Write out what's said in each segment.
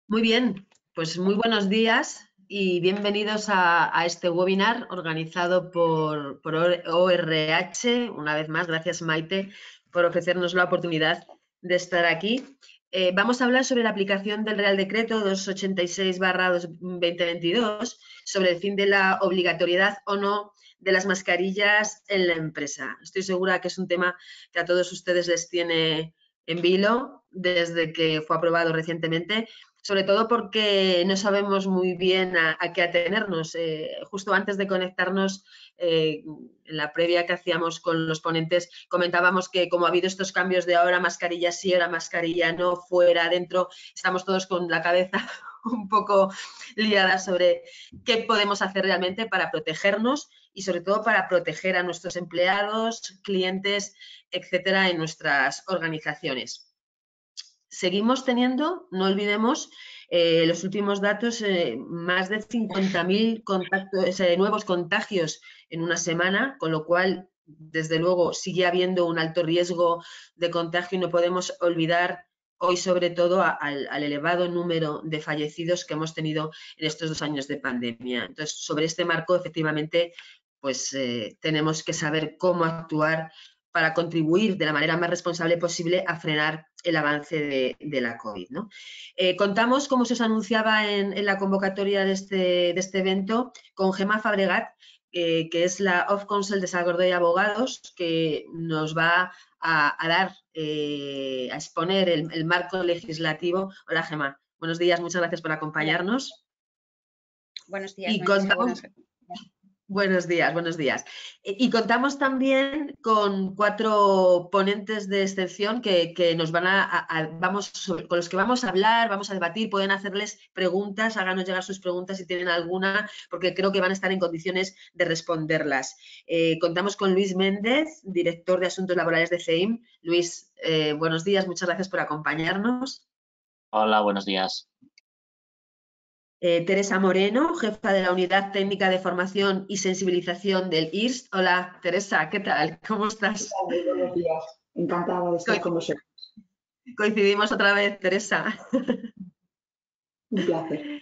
Muy bien, pues muy buenos días y bienvenidos a este webinar organizado por ORH. Una vez más, gracias Maite por ofrecernos la oportunidad de estar aquí. Vamos a hablar sobre la aplicación del Real Decreto 286/2022 sobre el fin de la obligatoriedad o no de las mascarillas en la empresa. Estoy segura que es un tema que a todos ustedes les tiene en vilo desde que fue aprobado recientemente, sobre todo porque no sabemos muy bien a qué atenernos. Justo antes de conectarnos, en la previa que hacíamos con los ponentes, comentábamos que como ha habido estos cambios de ahora mascarilla sí, ahora mascarilla no, fuera, dentro, estamos todos con la cabeza un poco liada sobre qué podemos hacer realmente para protegernos y sobre todo para proteger a nuestros empleados, clientes, etcétera, en nuestras organizaciones. Seguimos teniendo, no olvidemos, los últimos datos, más de 50.000 nuevos contagios en una semana, con lo cual, desde luego, sigue habiendo un alto riesgo de contagio y no podemos olvidar hoy, sobre todo, al elevado número de fallecidos que hemos tenido en estos 2 años de pandemia. Entonces, sobre este marco, efectivamente, pues tenemos que saber cómo actuar para contribuir de la manera más responsable posible a frenar el avance de la COVID, ¿no? Contamos, como se os anunciaba en la convocatoria de este evento, con Gemma Fabregat, que es la Of Counsel de Salvador y Abogados, que nos va a exponer el marco legislativo. Hola, Gemma. Buenos días, muchas gracias por acompañarnos. Buenos días, y contamos, Buenos días, buenos días. Y contamos también con 4 ponentes de excepción que nos van con los que vamos a hablar, vamos a debatir, pueden hacerles preguntas, háganos llegar sus preguntas si tienen alguna, porque creo que van a estar en condiciones de responderlas. Contamos con Luis Méndez, director de Asuntos Laborales de CEIM. Luis, buenos días, muchas gracias por acompañarnos. Hola, buenos días. Teresa Moreno, jefa de la Unidad Técnica de Formación y Sensibilización del IRST. Hola, Teresa, ¿qué tal? ¿Cómo estás? Muy buenos días. Encantada de estar con vosotros. Coincidimos otra vez, Teresa. Un placer.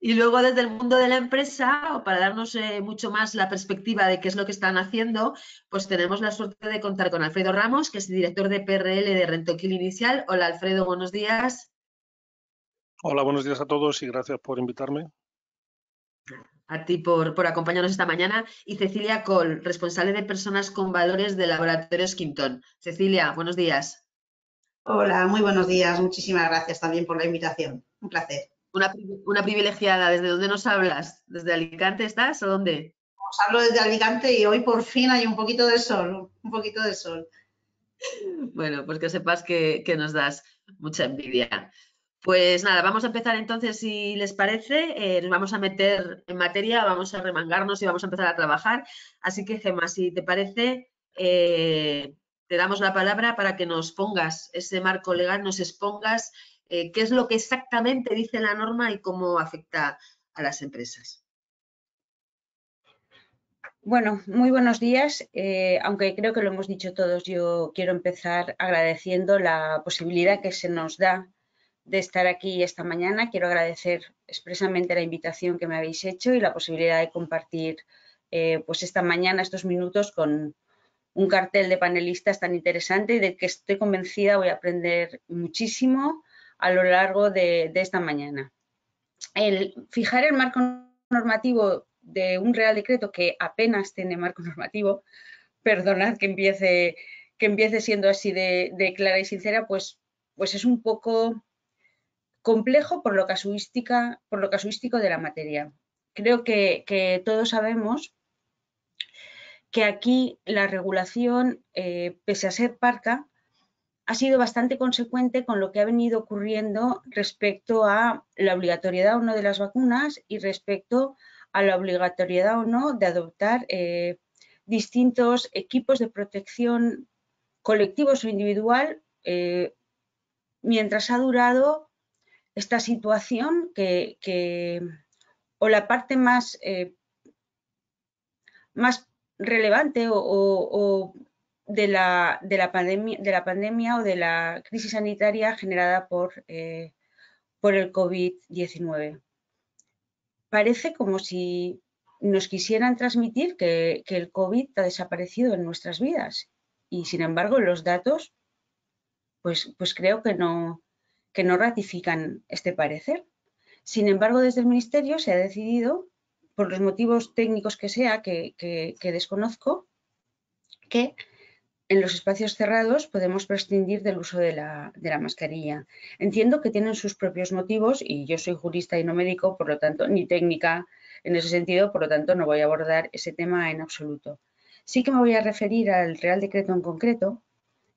Y luego desde el mundo de la empresa, o para darnos mucho más la perspectiva de qué es lo que están haciendo, pues tenemos la suerte de contar con Alfredo Ramos, que es director de PRL de Rentoquil Inicial. Hola, Alfredo, buenos días. Hola, buenos días a todos y gracias por invitarme. A ti por acompañarnos esta mañana. Y Cecilia Coll, responsable de Personas con Valores de Laboratorios Quintón. Cecilia, buenos días. Hola, muy buenos días. Muchísimas gracias también por la invitación. Un placer. Una privilegiada. ¿Desde dónde nos hablas? ¿Desde Alicante estás o dónde? Os hablo desde Alicante y hoy por fin hay un poquito de sol, un poquito de sol. Bueno, pues que sepas que nos das mucha envidia. Pues nada, vamos a empezar entonces, si les parece, nos vamos a meter en materia, vamos a remangarnos y vamos a empezar a trabajar. Así que, Gemma, si te parece, te damos la palabra para que nos pongas ese marco legal, nos expongas qué es lo que exactamente dice la norma y cómo afecta a las empresas. Bueno, muy buenos días. Aunque creo que lo hemos dicho todos, yo quiero empezar agradeciendo la posibilidad que se nos da de estar aquí esta mañana. Quiero agradecer expresamente la invitación que me habéis hecho y la posibilidad de compartir pues esta mañana, estos minutos, con un cartel de panelistas tan interesante y de que estoy convencida voy a aprender muchísimo a lo largo de esta mañana. El fijar el marco normativo de un Real Decreto que apenas tiene marco normativo, perdonad que empiece siendo así de clara y sincera, pues es un poco complejo por lo casuístico de la materia. Creo que todos sabemos que aquí la regulación, pese a ser parca, ha sido bastante consecuente con lo que ha venido ocurriendo respecto a la obligatoriedad o no de las vacunas y respecto a la obligatoriedad o no de adoptar distintos equipos de protección colectivos o individual mientras ha durado esta situación o la parte más relevante o de la pandemia o de la crisis sanitaria generada por por el COVID-19. Parece como si nos quisieran transmitir que el COVID ha desaparecido en nuestras vidas y, sin embargo, los datos pues creo que no ratifican este parecer. Sin embargo, desde el Ministerio se ha decidido, por los motivos técnicos que sea, que desconozco, que en los espacios cerrados podemos prescindir del uso de la mascarilla. Entiendo que tienen sus propios motivos y yo soy jurista y no médico, por lo tanto, ni técnica en ese sentido, por lo tanto, no voy a abordar ese tema en absoluto. Sí que me voy a referir al Real Decreto en concreto,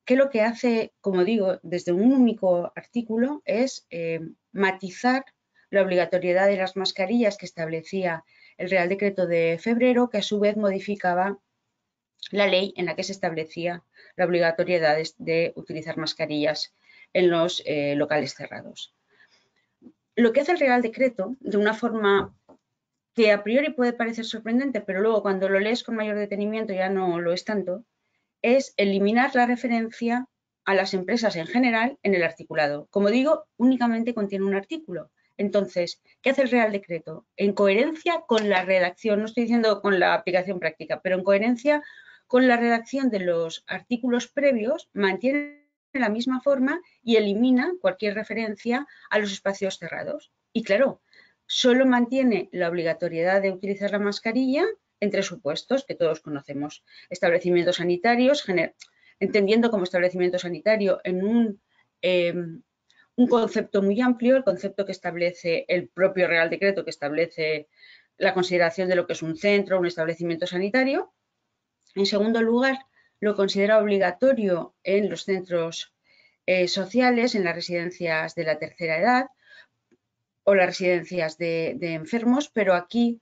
que lo que hace, como digo, desde un único artículo es matizar la obligatoriedad de las mascarillas que establecía el Real Decreto de febrero, que a su vez modificaba la ley en la que se establecía la obligatoriedad de utilizar mascarillas en los locales cerrados. Lo que hace el Real Decreto, de una forma que a priori puede parecer sorprendente, pero luego cuando lo lees con mayor detenimiento ya no lo es tanto, es eliminar la referencia a las empresas en general en el articulado. Como digo, únicamente contiene un artículo. Entonces, ¿qué hace el Real Decreto? En coherencia con la redacción, no estoy diciendo con la aplicación práctica, pero en coherencia con la redacción de los artículos previos, mantiene la misma forma y elimina cualquier referencia a los espacios cerrados. Y claro, solo mantiene la obligatoriedad de utilizar la mascarilla en tres supuestos que todos conocemos. Establecimientos sanitarios, entendiendo como establecimiento sanitario en un concepto muy amplio, el concepto que establece el propio Real Decreto, que establece la consideración de lo que es un centro, un establecimiento sanitario. En segundo lugar, lo considera obligatorio en los centros sociales, en las residencias de la tercera edad o las residencias de enfermos, pero aquí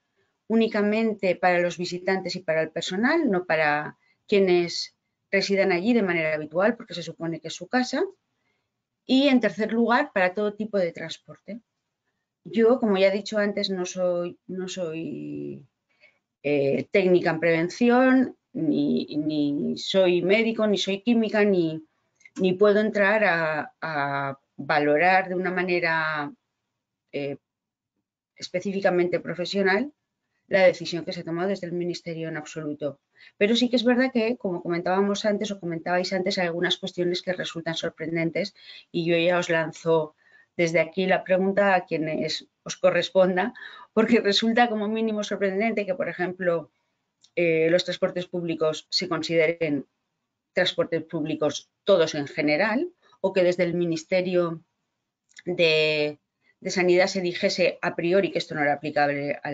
únicamente para los visitantes y para el personal, no para quienes residan allí de manera habitual, porque se supone que es su casa. Y en tercer lugar, para todo tipo de transporte. Yo, como ya he dicho antes, no soy técnica en prevención, ni soy médico, ni soy química, ni puedo entrar a valorar de una manera específicamente profesional la decisión que se tomó desde el Ministerio en absoluto. Pero sí que es verdad que, como comentábamos antes o comentabais antes, hay algunas cuestiones que resultan sorprendentes y yo ya os lanzo desde aquí la pregunta a quienes os corresponda, porque resulta como mínimo sorprendente que, por ejemplo, los transportes públicos se consideren transportes públicos todos en general o que desde el Ministerio de Sanidad se dijese a priori que esto no era aplicable a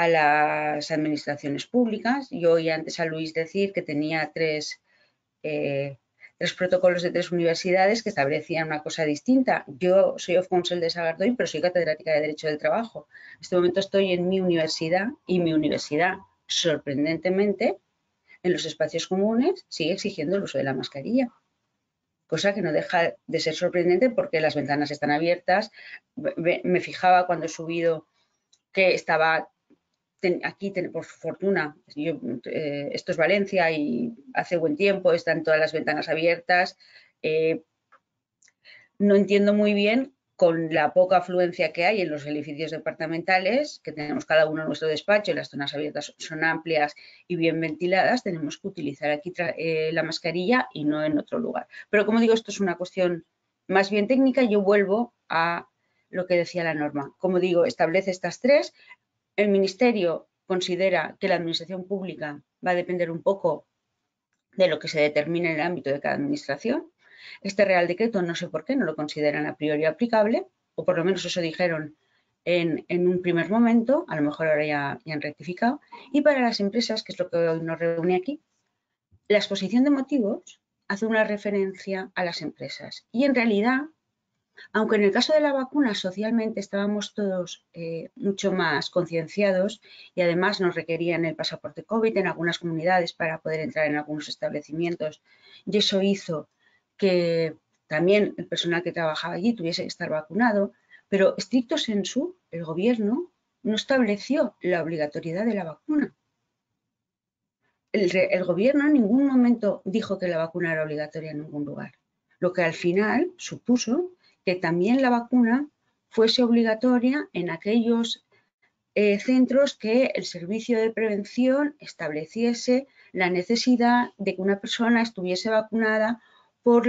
las administraciones públicas. Yo oí antes a Luis decir que tenía tres protocolos de tres universidades que establecían una cosa distinta. Yo soy of counsel de Sagardoy, pero soy catedrática de Derecho del Trabajo. En este momento estoy en mi universidad y mi universidad, sorprendentemente, en los espacios comunes sigue exigiendo el uso de la mascarilla. Cosa que no deja de ser sorprendente porque las ventanas están abiertas. Me fijaba cuando he subido que estaba aquí, por fortuna, esto es Valencia y hace buen tiempo, están todas las ventanas abiertas. No entiendo muy bien, con la poca afluencia que hay en los edificios departamentales, que tenemos cada uno en nuestro despacho, las zonas abiertas son amplias y bien ventiladas, tenemos que utilizar aquí la mascarilla y no en otro lugar. Pero como digo, esto es una cuestión más bien técnica. Yo vuelvo a lo que decía la norma. Como digo, establece estas tres. El Ministerio considera que la administración pública va a depender un poco de lo que se determine en el ámbito de cada administración. Este Real Decreto no sé por qué no lo consideran a priori aplicable, o por lo menos eso dijeron en un primer momento, a lo mejor ahora ya han rectificado. Y para las empresas, que es lo que hoy nos reúne aquí, la exposición de motivos hace una referencia a las empresas. Y en realidad, aunque en el caso de la vacuna socialmente estábamos todos mucho más concienciados y además nos requerían el pasaporte COVID en algunas comunidades para poder entrar en algunos establecimientos, y eso hizo que también el personal que trabajaba allí tuviese que estar vacunado, pero stricto sensu, el gobierno no estableció la obligatoriedad de la vacuna. El gobierno en ningún momento dijo que la vacuna era obligatoria en ningún lugar, lo que al final supuso que también la vacuna fuese obligatoria en aquellos centros que el servicio de prevención estableciese la necesidad de que una persona estuviese vacunada por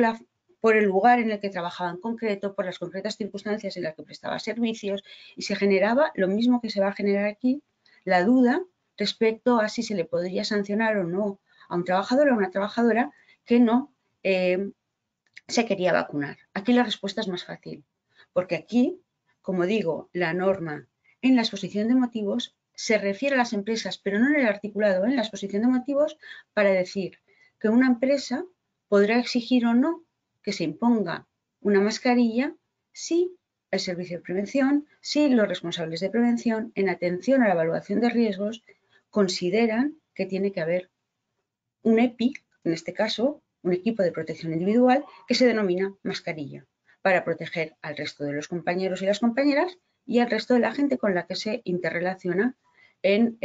el lugar en el que trabajaba en concreto, por las concretas circunstancias en las que prestaba servicios, y se generaba lo mismo que se va a generar aquí, la duda respecto a si se le podría sancionar o no a un trabajador o a una trabajadora que no se quería vacunar. Aquí la respuesta es más fácil, porque aquí, como digo, la norma en la exposición de motivos se refiere a las empresas, pero no en el articulado, en la exposición de motivos, para decir que una empresa podrá exigir o no que se imponga una mascarilla si el servicio de prevención, si los responsables de prevención, en atención a la evaluación de riesgos, consideran que tiene que haber un EPI, en este caso, un equipo de protección individual, que se denomina mascarilla, para proteger al resto de los compañeros y las compañeras y al resto de la gente con la que se interrelaciona en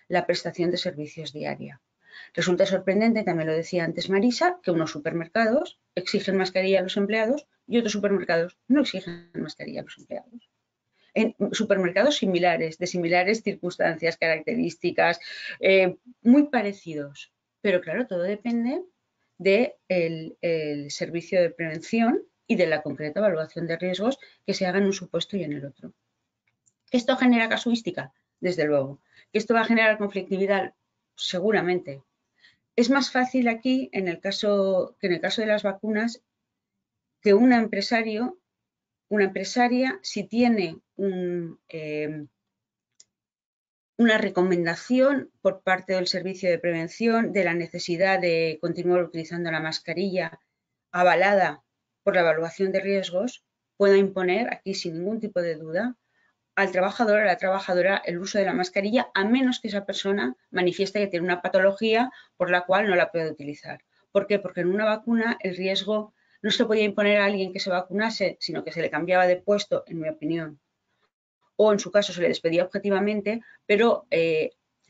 la prestación de servicios diaria. Resulta sorprendente, también lo decía antes Marisa, que unos supermercados exigen mascarilla a los empleados y otros supermercados no exigen mascarilla a los empleados. En supermercados similares, de similares circunstancias, características, muy parecidos. Pero claro, todo depende del servicio de prevención y de la concreta evaluación de riesgos que se haga en un supuesto y en el otro. ¿Que esto genera casuística? Desde luego. ¿Que esto va a generar conflictividad? Seguramente. Es más fácil aquí, que en el caso de las vacunas, que un empresario, una empresaria, si tiene una recomendación por parte del servicio de prevención de la necesidad de continuar utilizando la mascarilla avalada por la evaluación de riesgos, pueda imponer aquí sin ningún tipo de duda al trabajador o a la trabajadora el uso de la mascarilla, a menos que esa persona manifieste que tiene una patología por la cual no la puede utilizar. ¿Por qué? Porque en una vacuna el riesgo no se podía imponer a alguien que se vacunase, sino que se le cambiaba de puesto, en mi opinión, o en su caso se le despedía objetivamente, pero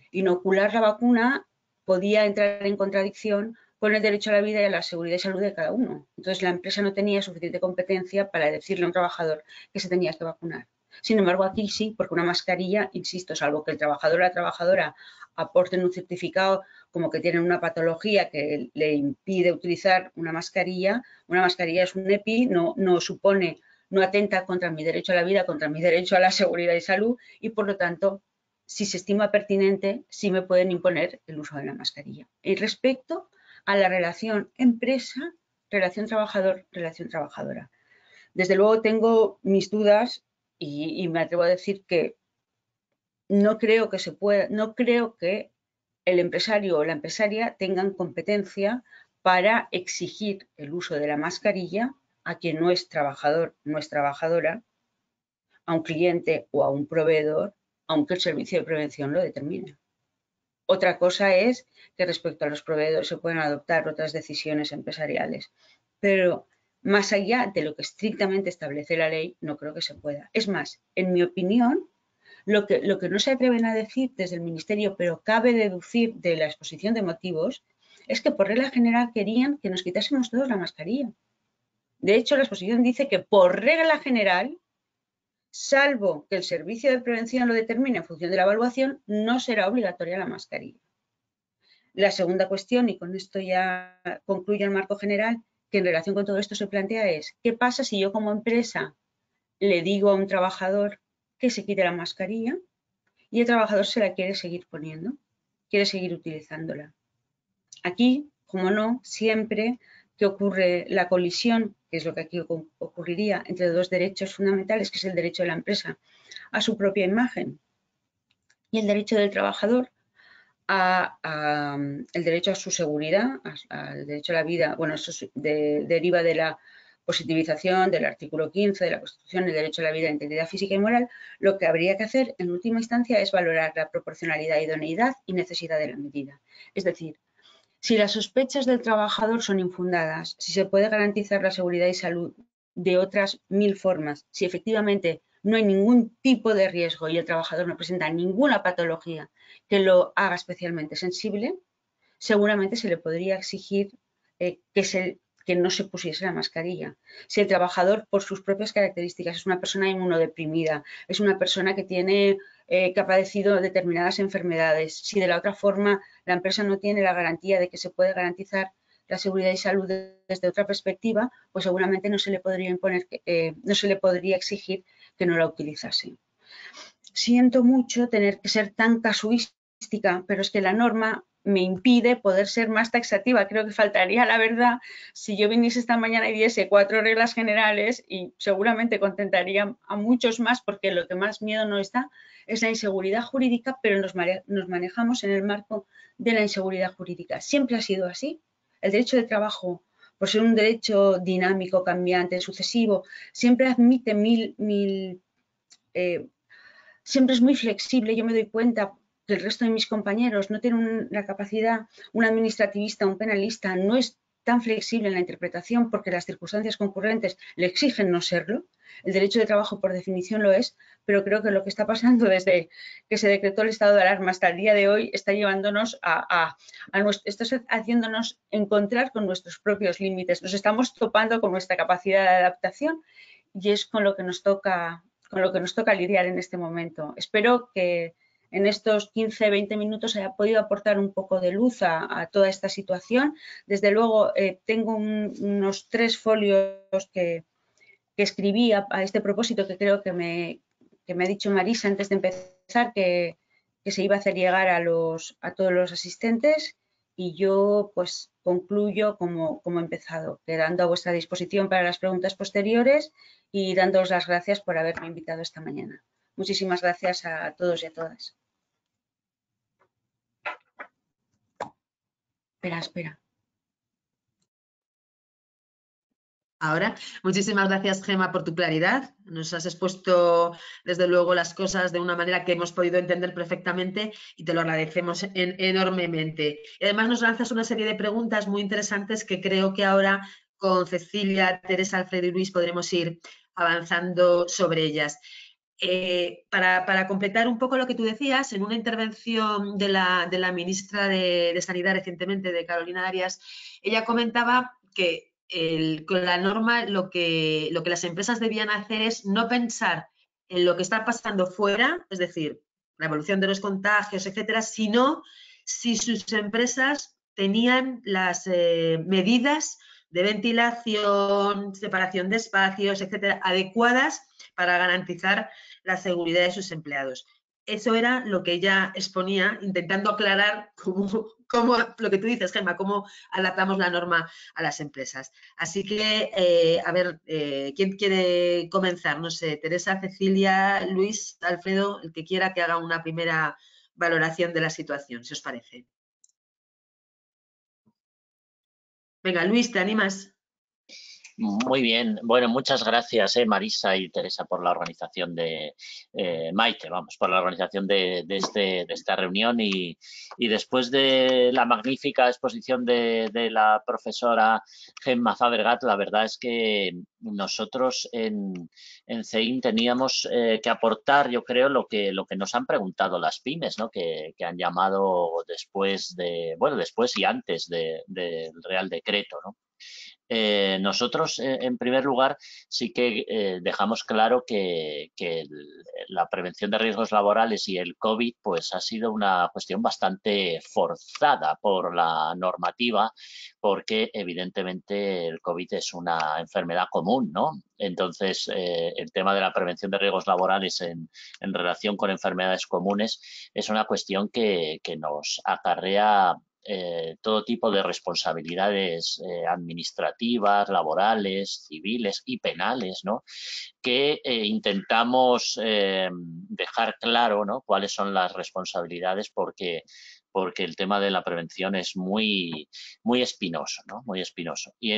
inocular la vacuna podía entrar en contradicción con el derecho a la vida y a la seguridad y salud de cada uno. Entonces la empresa no tenía suficiente competencia para decirle a un trabajador que se tenía que vacunar. Sin embargo, aquí sí, porque una mascarilla, insisto, salvo que el trabajador o la trabajadora aporten un certificado como que tienen una patología que le impide utilizar una mascarilla es un EPI, no supone, no atenta contra mi derecho a la vida, contra mi derecho a la seguridad y salud y, por lo tanto, si se estima pertinente, sí me pueden imponer el uso de la mascarilla. Y respecto a la relación empresa, relación trabajador, relación trabajadora. Desde luego tengo mis dudas y me atrevo a decir que no creo que el empresario o la empresaria tengan competencia para exigir el uso de la mascarilla a quien no es trabajador, no es trabajadora, a un cliente o a un proveedor, aunque el servicio de prevención lo determine. Otra cosa es que respecto a los proveedores se pueden adoptar otras decisiones empresariales, pero más allá de lo que estrictamente establece la ley, no creo que se pueda. Es más, en mi opinión, lo que no se atreven a decir desde el Ministerio, pero cabe deducir de la exposición de motivos, es que por regla general querían que nos quitásemos todos la mascarilla. De hecho, la exposición dice que por regla general, salvo que el servicio de prevención lo determine en función de la evaluación, no será obligatoria la mascarilla. La segunda cuestión, y con esto ya concluyo el marco general, que en relación con todo esto se plantea es, ¿qué pasa si yo como empresa le digo a un trabajador que se quite la mascarilla y el trabajador se la quiere seguir poniendo, quiere seguir utilizándola? Aquí, como no, siempre que ocurre la colisión, que es lo que aquí ocurriría, entre dos derechos fundamentales, que es el derecho de la empresa a su propia imagen y el derecho del trabajador el derecho a su seguridad, al derecho a la vida, bueno, eso deriva de la positivización del artículo 15 de la Constitución, el derecho a la vida, integridad física y moral, lo que habría que hacer en última instancia es valorar la proporcionalidad, idoneidad y necesidad de la medida. Es decir, si las sospechas del trabajador son infundadas, si se puede garantizar la seguridad y salud de otras 1000 formas, si efectivamente no hay ningún tipo de riesgo y el trabajador no presenta ninguna patología que lo haga especialmente sensible, seguramente se le podría exigir que que no se pusiese la mascarilla. Si el trabajador, por sus propias características, es una persona inmunodeprimida, es una persona que que ha padecido determinadas enfermedades, si de la otra forma la empresa no tiene la garantía de que se puede garantizar la seguridad y salud desde otra perspectiva, pues seguramente no se le podría imponer, no se le podría exigir que no la utilizase. Siento mucho tener que ser tan casuística, pero es que la norma me impide poder ser más taxativa. Creo que faltaría la verdad si yo viniese esta mañana y diese 4 reglas generales y seguramente contentaría a muchos más, porque lo que más miedo nos da es la inseguridad jurídica, pero nos manejamos en el marco de la inseguridad jurídica. Siempre ha sido así. El derecho de trabajo, por ser un derecho dinámico, cambiante, sucesivo, siempre admite siempre es muy flexible. Yo me doy cuenta que el resto de mis compañeros no tienen la capacidad, un administrativista, un penalista, no es tan flexible en la interpretación porque las circunstancias concurrentes le exigen no serlo. El derecho de trabajo por definición lo es, pero creo que lo que está pasando desde que se decretó el estado de alarma hasta el día de hoy está llevándonos está haciéndonos encontrar con nuestros propios límites. Nos estamos topando con nuestra capacidad de adaptación y es con lo que nos toca lidiar en este momento. Espero que en estos 15-20 minutos haya podido aportar un poco de luz a toda esta situación. Desde luego, tengo unos 3 folios que escribí a este propósito, que creo que me ha dicho Marisa antes de empezar, que se iba a hacer llegar a todos los asistentes, y yo pues concluyo como he empezado, quedando a vuestra disposición para las preguntas posteriores y dándoos las gracias por haberme invitado esta mañana. Muchísimas gracias a todos y a todas. Espera. Ahora, muchísimas gracias, Gemma, por tu claridad. Nos has expuesto, desde luego, las cosas de una manera que hemos podido entender perfectamente y te lo agradecemos enormemente. Y además nos lanzas una serie de preguntas muy interesantes que creo que ahora con Cecilia, Teresa, Alfredo y Luis podremos ir avanzando sobre ellas. Para completar un poco lo que tú decías, en una intervención de la ministra de Sanidad recientemente, de Carolina Arias, ella comentaba que con la norma lo que las empresas debían hacer es no pensar en lo que está pasando fuera, es decir, la evolución de los contagios, etcétera, sino si sus empresas tenían las medidas de ventilación, separación de espacios, etcétera, adecuadas para garantizar la seguridad de sus empleados. Eso era lo que ella exponía, intentando aclarar cómo lo que tú dices, Gemma, cómo adaptamos la norma a las empresas. Así que, a ver, ¿quién quiere comenzar? No sé, Teresa, Cecilia, Luis, Alfredo, el que quiera que haga una primera valoración de la situación, si os parece. Venga, Luis, ¿te animas? Muy bien. Bueno, muchas gracias, Marisa y Teresa, por la organización de Maite, vamos, por la organización de esta reunión y después de la magnífica exposición de la profesora Gemma Fabregat, la verdad es que nosotros en CEIN teníamos que aportar, yo creo, lo que nos han preguntado las pymes, ¿no? Que han llamado después después y antes del Real Decreto, ¿no? Nosotros, en primer lugar, sí que dejamos claro que la prevención de riesgos laborales y el COVID pues, ha sido una cuestión bastante forzada por la normativa, porque evidentemente el COVID es una enfermedad común, ¿no? Entonces, el tema de la prevención de riesgos laborales en relación con enfermedades comunes es una cuestión que nos acarrea todo tipo de responsabilidades administrativas, laborales, civiles y penales, ¿no? Que intentamos dejar claro, ¿no? Cuáles son las responsabilidades porque el tema de la prevención es muy espinoso, ¿no? Muy espinoso. Y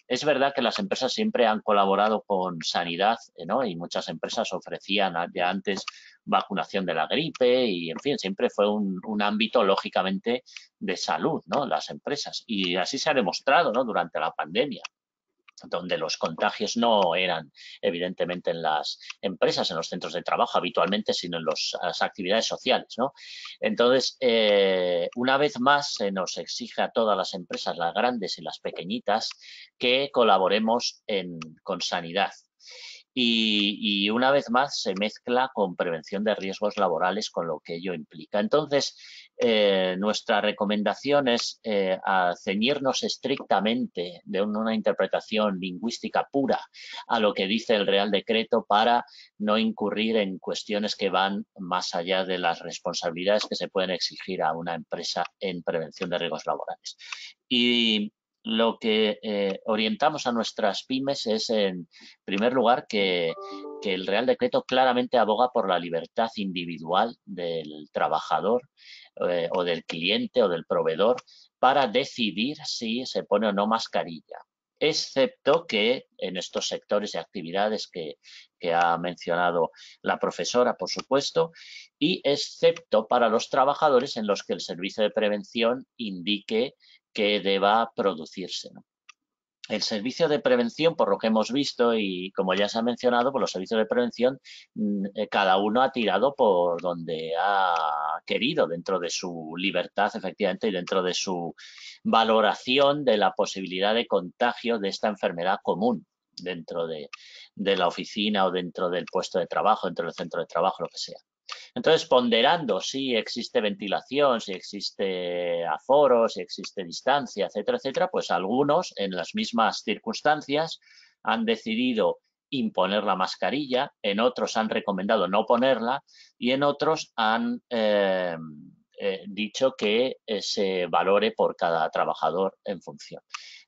es verdad que las empresas siempre han colaborado con sanidad, ¿no? Y muchas empresas ofrecían ya antes vacunación de la gripe y, en fin, siempre fue un ámbito, lógicamente, de salud, ¿no? Las empresas. Y así se ha demostrado, ¿no? Durante la pandemia. donde los contagios no eran evidentemente en las empresas, en los centros de trabajo habitualmente, sino en las actividades sociales, ¿no? Entonces, una vez más se nos exige a todas las empresas, las grandes y las pequeñitas, que colaboremos con sanidad. Y una vez más se mezcla con prevención de riesgos laborales, con lo que ello implica. Entonces, nuestra recomendación es a ceñirnos estrictamente de una interpretación lingüística pura a lo que dice el Real Decreto para no incurrir en cuestiones que van más allá de las responsabilidades que se pueden exigir a una empresa en prevención de riesgos laborales. Y lo que orientamos a nuestras pymes es, en primer lugar, que el Real Decreto claramente aboga por la libertad individual del trabajador o del cliente o del proveedor para decidir si se pone o no mascarilla, excepto que en estos sectores y actividades que ha mencionado la profesora, por supuesto, y excepto para los trabajadores en los que el servicio de prevención indique que deba producirse, ¿no? El servicio de prevención, por lo que hemos visto y como ya se ha mencionado, por los servicios de prevención, cada uno ha tirado por donde ha querido, dentro de su libertad, efectivamente, y dentro de su valoración de la posibilidad de contagio de esta enfermedad común dentro de la oficina o dentro del puesto de trabajo, dentro del centro de trabajo, lo que sea. Entonces, ponderando si existe ventilación, si existe aforo, si existe distancia, etcétera, etcétera, pues algunos, en las mismas circunstancias, han decidido imponer la mascarilla, en otros han recomendado no ponerla y en otros han dicho que se valore por cada trabajador en función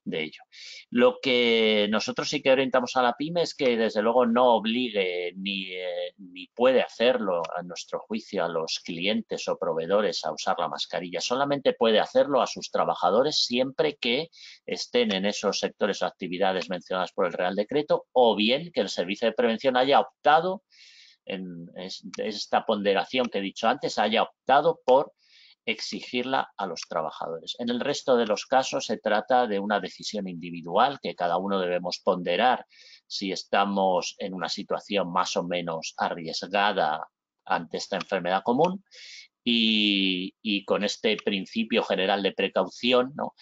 de ello. Lo que nosotros sí que orientamos a la pyme es que desde luego no obligue ni puede hacerlo, a nuestro juicio, a los clientes o proveedores a usar la mascarilla. Solamente puede hacerlo a sus trabajadores siempre que estén en esos sectores o actividades mencionadas por el Real Decreto, o bien que el servicio de prevención haya optado, en esta ponderación que he dicho antes, haya optado por exigirla a los trabajadores. En el resto de los casos se trata de una decisión individual que cada uno debemos ponderar si estamos en una situación más o menos arriesgada ante esta enfermedad común y con este principio general de precaución, ¿no?,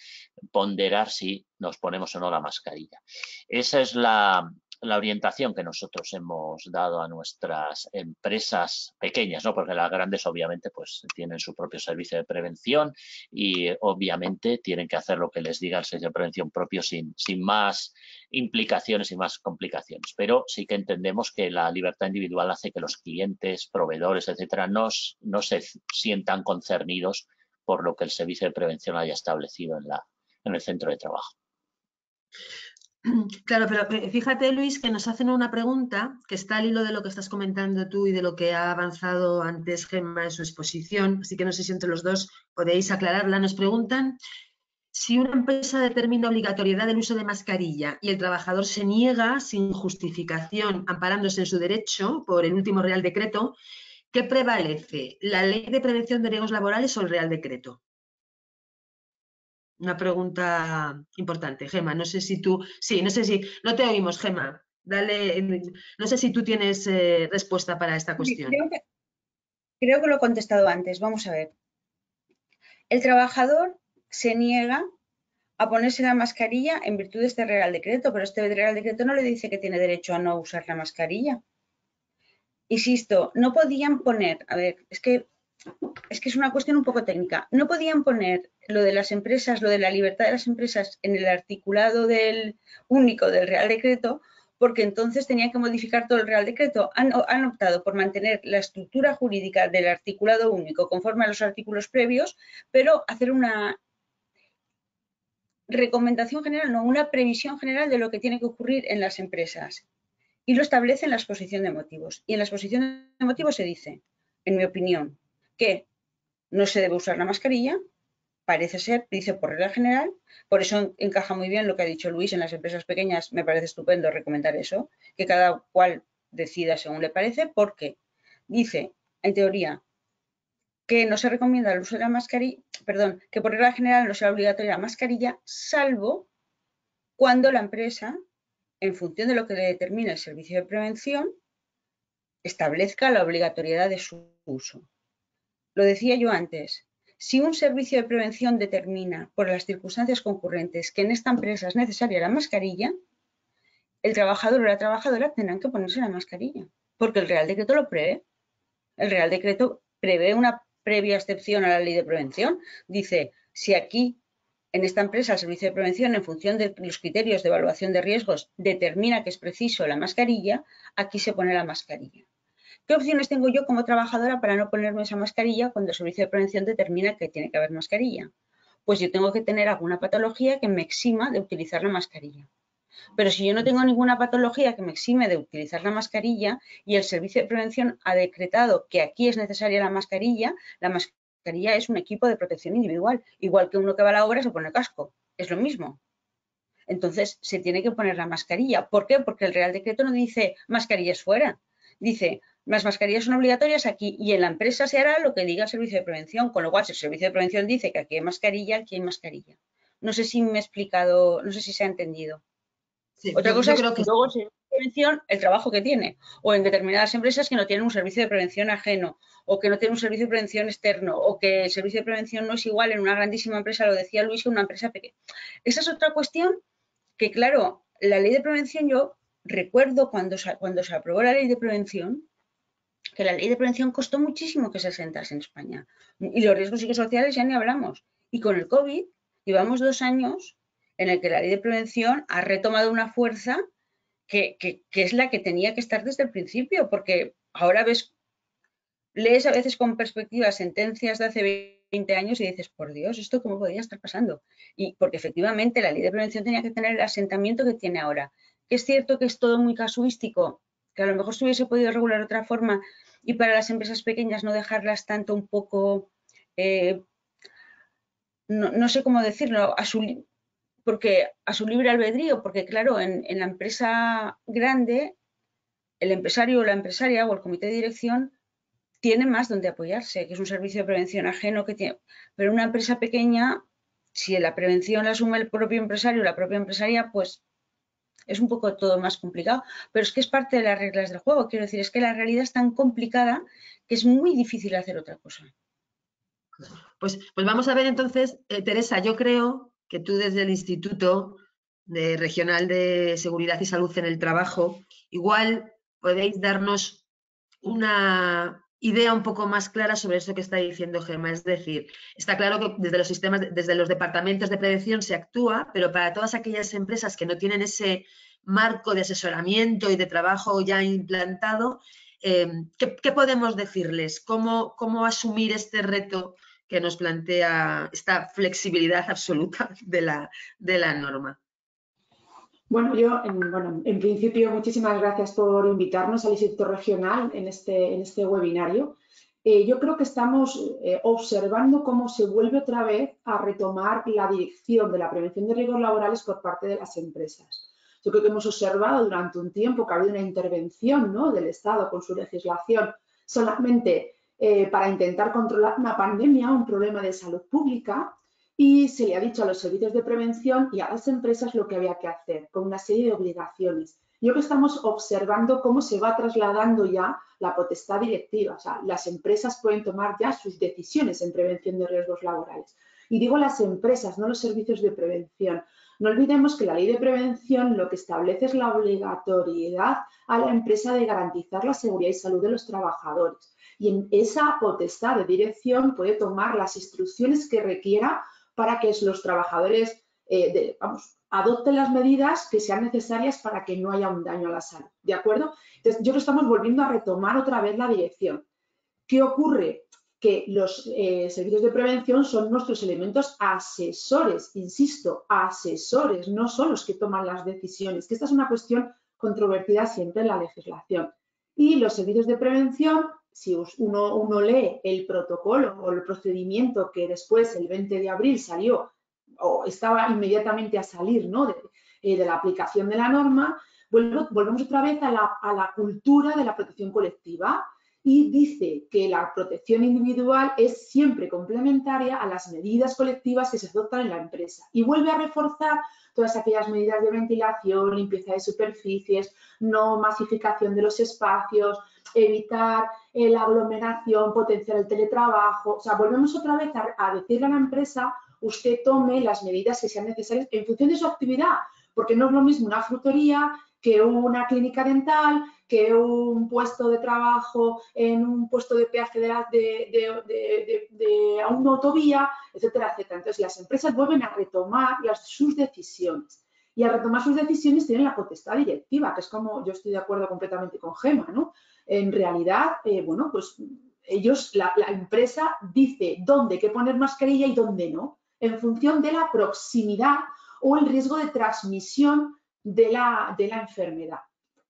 ponderar si nos ponemos o no la mascarilla. Esa es la orientación que nosotros hemos dado a nuestras empresas pequeñas, ¿no?, porque las grandes obviamente pues tienen su propio servicio de prevención y obviamente tienen que hacer lo que les diga el servicio de prevención propio sin más implicaciones y más complicaciones. Pero sí que entendemos que la libertad individual hace que los clientes, proveedores, etcétera, no se sientan concernidos por lo que el servicio de prevención haya establecido en el centro de trabajo. Claro, pero fíjate, Luis, que nos hacen una pregunta que está al hilo de lo que estás comentando tú y de lo que ha avanzado antes Gemma en su exposición, así que no sé si entre los dos podéis aclararla. Nos preguntan si una empresa determina obligatoriedad del uso de mascarilla y el trabajador se niega sin justificación, amparándose en su derecho por el último Real Decreto, ¿qué prevalece? ¿La Ley de Prevención de Riesgos Laborales o el Real Decreto? Una pregunta importante, Gemma. No sé si tú... Sí, no sé si... No te oímos, Gemma. Dale... No sé si tú tienes respuesta para esta cuestión. Creo que lo he contestado antes. Vamos a ver. El trabajador se niega a ponerse la mascarilla en virtud de este Real Decreto, pero este Real Decreto no le dice que tiene derecho a no usar la mascarilla. Insisto, no podían poner... A ver, es que es una cuestión un poco técnica. No podían poner lo de las empresas, lo de la libertad de las empresas en el articulado único del Real Decreto, porque entonces tenían que modificar todo el Real Decreto. Han optado por mantener la estructura jurídica del articulado único conforme a los artículos previos, pero hacer una recomendación general, no, una previsión general de lo que tiene que ocurrir en las empresas. Y lo establece en la exposición de motivos. Y en la exposición de motivos se dice, en mi opinión, que no se debe usar la mascarilla, parece ser, dice por regla general, por eso encaja muy bien lo que ha dicho Luis en las empresas pequeñas, me parece estupendo recomendar eso, que cada cual decida según le parece, porque dice, en teoría, que no se recomienda el uso de la mascarilla, perdón, que por regla general no sea obligatoria la mascarilla, salvo cuando la empresa en función de lo que le determine el servicio de prevención, establezca la obligatoriedad de su uso. Lo decía yo antes, si un servicio de prevención determina por las circunstancias concurrentes que en esta empresa es necesaria la mascarilla, el trabajador o la trabajadora tendrán que ponerse la mascarilla, porque el Real Decreto lo prevé. El Real Decreto prevé una previa excepción a la ley de prevención. Dice, si aquí, en esta empresa, el servicio de prevención, en función de los criterios de evaluación de riesgos, determina que es preciso la mascarilla, aquí se pone la mascarilla. ¿Qué opciones tengo yo como trabajadora para no ponerme esa mascarilla cuando el servicio de prevención determina que tiene que haber mascarilla? Pues yo tengo que tener alguna patología que me exima de utilizar la mascarilla. Pero si yo no tengo ninguna patología que me exime de utilizar la mascarilla y el servicio de prevención ha decretado que aquí es necesaria la mascarilla es un equipo de protección individual, igual que uno que va a la obra se pone el casco, es lo mismo. Entonces se tiene que poner la mascarilla. ¿Por qué? Porque el Real Decreto no dice mascarillas fuera, dice las mascarillas son obligatorias aquí y en la empresa se hará lo que diga el servicio de prevención, con lo cual si el servicio de prevención dice que aquí hay mascarilla, aquí hay mascarilla. No sé si me he explicado, no sé si se ha entendido. Sí, Otra cosa es creo que luego el servicio de prevención, el trabajo que tiene, o en determinadas empresas que no tienen un servicio de prevención ajeno, o que no tienen un servicio de prevención externo, o que el servicio de prevención no es igual en una grandísima empresa, lo decía Luis, que en una empresa pequeña. Esa es otra cuestión que, claro, la ley de prevención, yo recuerdo cuando se aprobó la ley de prevención, que la ley de prevención costó muchísimo que se sentase en España. Y los riesgos psicosociales ya ni hablamos. Y con el COVID llevamos 2 años en el que la ley de prevención ha retomado una fuerza que es la que tenía que estar desde el principio, porque ahora lees a veces con perspectiva sentencias de hace 20 años y dices, por Dios, ¿esto cómo podría estar pasando? Y porque efectivamente la ley de prevención tenía que tener el asentamiento que tiene ahora. Que es cierto que es todo muy casuístico, que a lo mejor se hubiese podido regular de otra forma y para las empresas pequeñas no dejarlas tanto un poco, no sé cómo decirlo, porque a su libre albedrío, porque claro, en la empresa grande, el empresario o la empresaria o el comité de dirección tiene más donde apoyarse, que es un servicio de prevención ajeno que tiene. Pero una empresa pequeña, si la prevención la asume el propio empresario o la propia empresaria, pues es un poco todo más complicado. Pero es que es parte de las reglas del juego. Quiero decir, es que la realidad es tan complicada que es muy difícil hacer otra cosa. Pues vamos a ver entonces, Teresa, yo creo que tú desde el Instituto Regional de Seguridad y Salud en el Trabajo, igual podéis darnos una idea un poco más clara sobre eso que está diciendo Gemma. Es decir, está claro que desde los sistemas, desde los departamentos de prevención se actúa, pero para todas aquellas empresas que no tienen ese marco de asesoramiento y de trabajo ya implantado, ¿qué podemos decirles? ¿Cómo asumir este reto que nos plantea esta flexibilidad absoluta de la norma? Bueno, en principio, muchísimas gracias por invitarnos al Instituto Regional en este webinario. Yo creo que estamos observando cómo se vuelve otra vez a retomar la dirección de la prevención de riesgos laborales por parte de las empresas. Yo creo que hemos observado durante un tiempo que ha habido una intervención, ¿no?, del Estado con su legislación solamente para intentar controlar una pandemia, un problema de salud pública, y se le ha dicho a los servicios de prevención y a las empresas lo que había que hacer, con una serie de obligaciones. Yo creo que estamos observando cómo se va trasladando ya la potestad directiva. O sea, las empresas pueden tomar ya sus decisiones en prevención de riesgos laborales. Y digo las empresas, no los servicios de prevención. No olvidemos que la ley de prevención lo que establece es la obligatoriedad a la empresa de garantizar la seguridad y salud de los trabajadores. Y en esa potestad de dirección puede tomar las instrucciones que requiera para que los trabajadores adopten las medidas que sean necesarias para que no haya un daño a la salud, ¿de acuerdo? Entonces, yo creo que estamos volviendo a retomar otra vez la dirección. ¿Qué ocurre? Que los servicios de prevención son nuestros elementos asesores, insisto, asesores, no son los que toman las decisiones, que esta es una cuestión controvertida siempre en la legislación. Y los servicios de prevención, si uno lee el protocolo o el procedimiento que después, el 20 de abril, salió o estaba inmediatamente a salir, ¿no?, de la aplicación de la norma, volvemos otra vez a la cultura de la protección colectiva. y dice que la protección individual es siempre complementaria a las medidas colectivas que se adoptan en la empresa y vuelve a reforzar todas aquellas medidas de ventilación, limpieza de superficies, no masificación de los espacios, evitar la aglomeración, potenciar el teletrabajo. O sea, volvemos otra vez a decirle a la empresa, usted tome las medidas que sean necesarias en función de su actividad, porque no es lo mismo una frutería que una clínica dental, que un puesto de trabajo en un puesto de peaje de una autovía, etcétera, etcétera. Entonces, las empresas vuelven a retomar sus decisiones. Y al retomar sus decisiones tienen la potestad directiva, que es como yo estoy de acuerdo completamente con Gemma, ¿no? En realidad, bueno, pues ellos, la empresa dice dónde hay que poner mascarilla y dónde no, en función de la proximidad o el riesgo de transmisión de la enfermedad.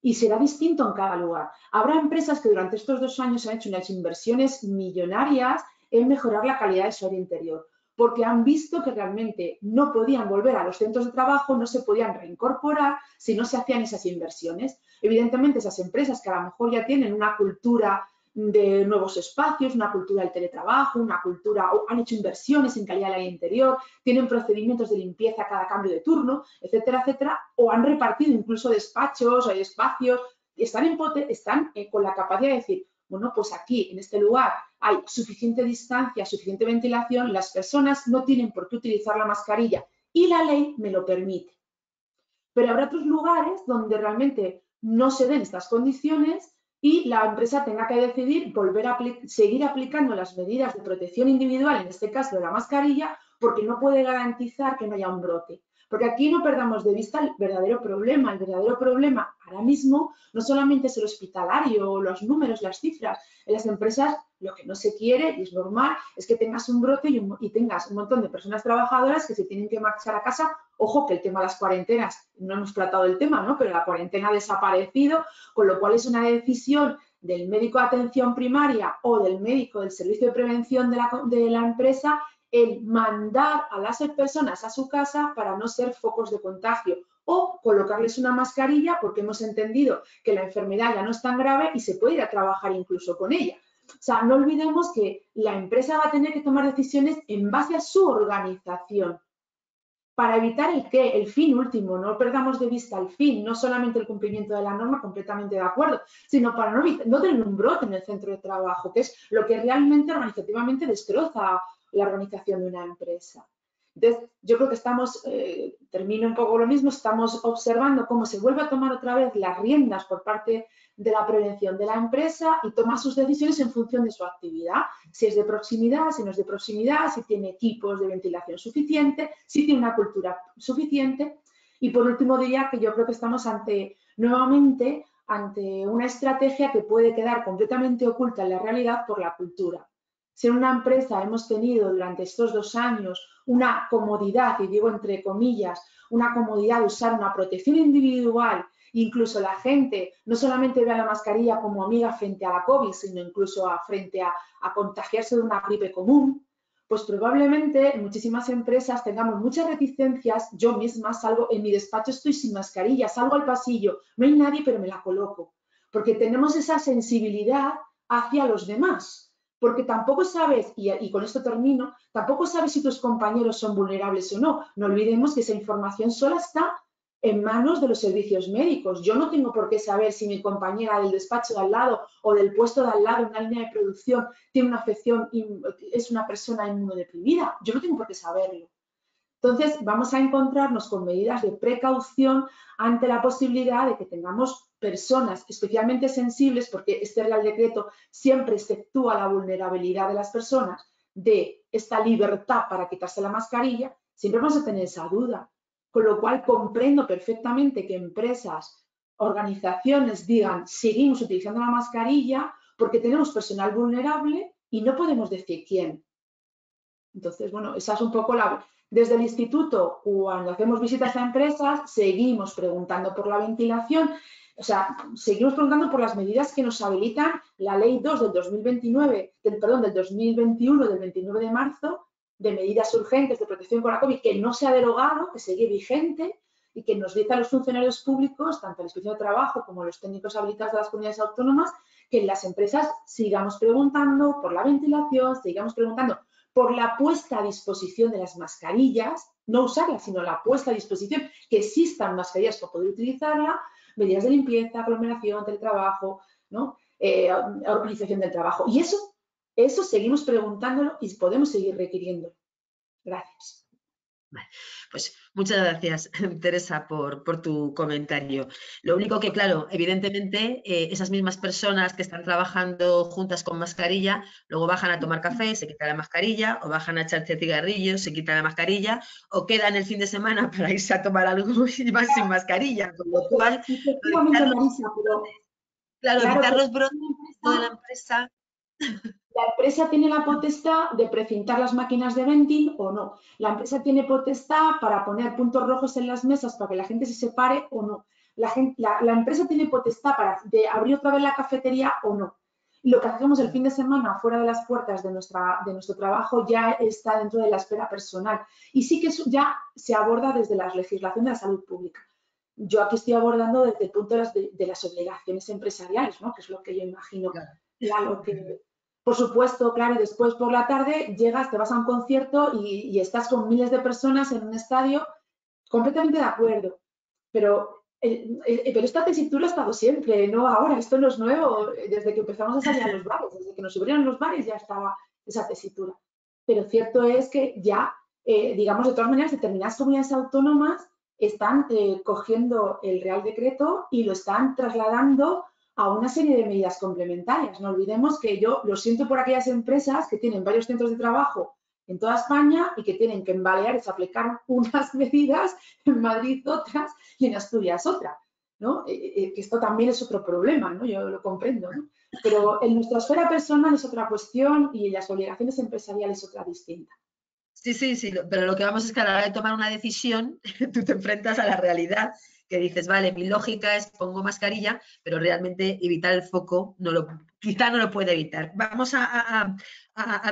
Y será distinto en cada lugar. Habrá empresas que durante estos 2 años han hecho unas inversiones millonarias en mejorar la calidad de su aire interior, porque han visto que realmente no podían volver a los centros de trabajo, no se podían reincorporar si no se hacían esas inversiones. Evidentemente, esas empresas que a lo mejor ya tienen una cultura de nuevos espacios, una cultura del teletrabajo, una cultura, han hecho inversiones en calidad del aire interior, tienen procedimientos de limpieza a cada cambio de turno, etcétera, etcétera, o han repartido incluso despachos, hay espacios, y están con la capacidad de decir, bueno, pues aquí, en este lugar, hay suficiente distancia, suficiente ventilación, las personas no tienen por qué utilizar la mascarilla y la ley me lo permite. Pero habrá otros lugares donde realmente no se den estas condiciones y la empresa tenga que decidir seguir aplicando las medidas de protección individual, en este caso de la mascarilla, porque no puede garantizar que no haya un brote. Porque aquí no perdamos de vista el verdadero problema. El verdadero problema ahora mismo no solamente es el hospitalario, los números, las cifras. En las empresas lo que no se quiere, y es normal, es que tengas un brote y tengas un montón de personas trabajadoras que se tienen que marchar a casa. Ojo, que el tema de las cuarentenas, no hemos tratado el tema, ¿no? Pero la cuarentena ha desaparecido, con lo cual es una decisión del médico de atención primaria o del médico del servicio de prevención de la empresa el mandar a las personas a su casa para no ser focos de contagio o colocarles una mascarilla porque hemos entendido que la enfermedad ya no es tan grave y se puede ir a trabajar incluso con ella. O sea, no olvidemos que la empresa va a tener que tomar decisiones en base a su organización para evitar el fin último. No perdamos de vista el fin, no solamente el cumplimiento de la norma, completamente de acuerdo, sino para no tener un brote en el centro de trabajo, que es lo que realmente organizativamente destroza la organización de una empresa. Entonces, yo creo que termino un poco lo mismo, estamos observando cómo se vuelve a tomar otra vez las riendas por parte de la prevención de la empresa y toma sus decisiones en función de su actividad, si es de proximidad, si no es de proximidad, si tiene equipos de ventilación suficiente, si tiene una cultura suficiente. Y por último diría que yo creo que estamos nuevamente ante una estrategia que puede quedar completamente oculta en la realidad por la cultura. Si en una empresa hemos tenido durante estos 2 años una comodidad, y digo entre comillas, una comodidad de usar una protección individual, incluso la gente no solamente ve a la mascarilla como amiga frente a la COVID, sino incluso frente a contagiarse de una gripe común, pues probablemente en muchísimas empresas tengamos muchas reticencias. Yo misma salgo, en mi despacho estoy sin mascarilla, salgo al pasillo, no hay nadie, pero me la coloco, porque tenemos esa sensibilidad hacia los demás. Porque tampoco sabes, y con esto termino, tampoco sabes si tus compañeros son vulnerables o no. No olvidemos que esa información solo está en manos de los servicios médicos. Yo no tengo por qué saber si mi compañera del despacho de al lado o del puesto de al lado en una línea de producción tiene una afección, es una persona inmunodeprimida. Yo no tengo por qué saberlo. Entonces, vamos a encontrarnos con medidas de precaución ante la posibilidad de que tengamos personas especialmente sensibles, porque este Real Decreto siempre exceptúa la vulnerabilidad de las personas de esta libertad para quitarse la mascarilla, siempre vamos a tener esa duda. Con lo cual, comprendo perfectamente que empresas, organizaciones digan, seguimos utilizando la mascarilla porque tenemos personal vulnerable y no podemos decir quién. Entonces, bueno, esa es un poco Desde el instituto, cuando hacemos visitas a empresas, seguimos preguntando por la ventilación, o sea, seguimos preguntando por las medidas que nos habilitan la Ley 2 del 2021, del 29 de marzo, de medidas urgentes de protección con la COVID, que no se ha derogado, que sigue vigente y que nos dice a los funcionarios públicos, tanto la Inspección de Trabajo como los técnicos habilitados de las comunidades autónomas, que en las empresas sigamos preguntando por la ventilación, sigamos preguntando por la puesta a disposición de las mascarillas, no usarlas, sino la puesta a disposición, que existan mascarillas para poder utilizarla, medidas de limpieza, aglomeración, teletrabajo, ¿no? Organización del trabajo. Y eso seguimos preguntándolo y podemos seguir requiriéndolo. Gracias. Vale. Pues muchas gracias, Teresa, por tu comentario. Lo único que, claro, evidentemente, esas mismas personas que están trabajando juntas con mascarilla, luego bajan a tomar café, se quitan la mascarilla, o bajan a echarse cigarrillos, se quitan la mascarilla, o quedan el fin de semana para irse a tomar algo y van sin mascarilla. Con lo cual, efectivamente, Marisa, pero claro, evitar los brotes de la empresa. La empresa tiene la potestad de precintar las máquinas de vending o no. La empresa tiene potestad para poner puntos rojos en las mesas para que la gente se separe o no. La empresa tiene potestad de abrir otra vez la cafetería o no. Lo que hacemos el fin de semana fuera de las puertas de nuestro trabajo ya está dentro de la esfera personal. Y sí que eso ya se aborda desde la legislación de la salud pública. Yo aquí estoy abordando desde el punto de las obligaciones empresariales, ¿no? Que es lo que yo imagino. Claro que... Por supuesto, claro, y después por la tarde llegas, te vas a un concierto y estás con miles de personas en un estadio, completamente de acuerdo. Pero esta tesitura ha estado siempre, no ahora, esto no es nuevo. Desde que empezamos a salir a los bares, desde que nos abrieron los bares ya estaba esa tesitura. Pero cierto es que ya, digamos, de todas maneras, determinadas comunidades autónomas están cogiendo el Real Decreto y lo están trasladando a una serie de medidas complementarias. No olvidemos que yo lo siento por aquellas empresas que tienen varios centros de trabajo en toda España y que tienen que en Baleares aplicar unas medidas, en Madrid otras y en Asturias otra, ¿no? Que esto también es otro problema, ¿no? Yo lo comprendo, ¿no? Pero en nuestra esfera personal es otra cuestión y en las obligaciones empresariales otra distinta. Sí, pero lo que vamos es que a la hora de tomar una decisión, tú te enfrentas a la realidad, que dices, vale, mi lógica es pongo mascarilla, pero realmente evitar el foco quizá no lo puede evitar. Vamos a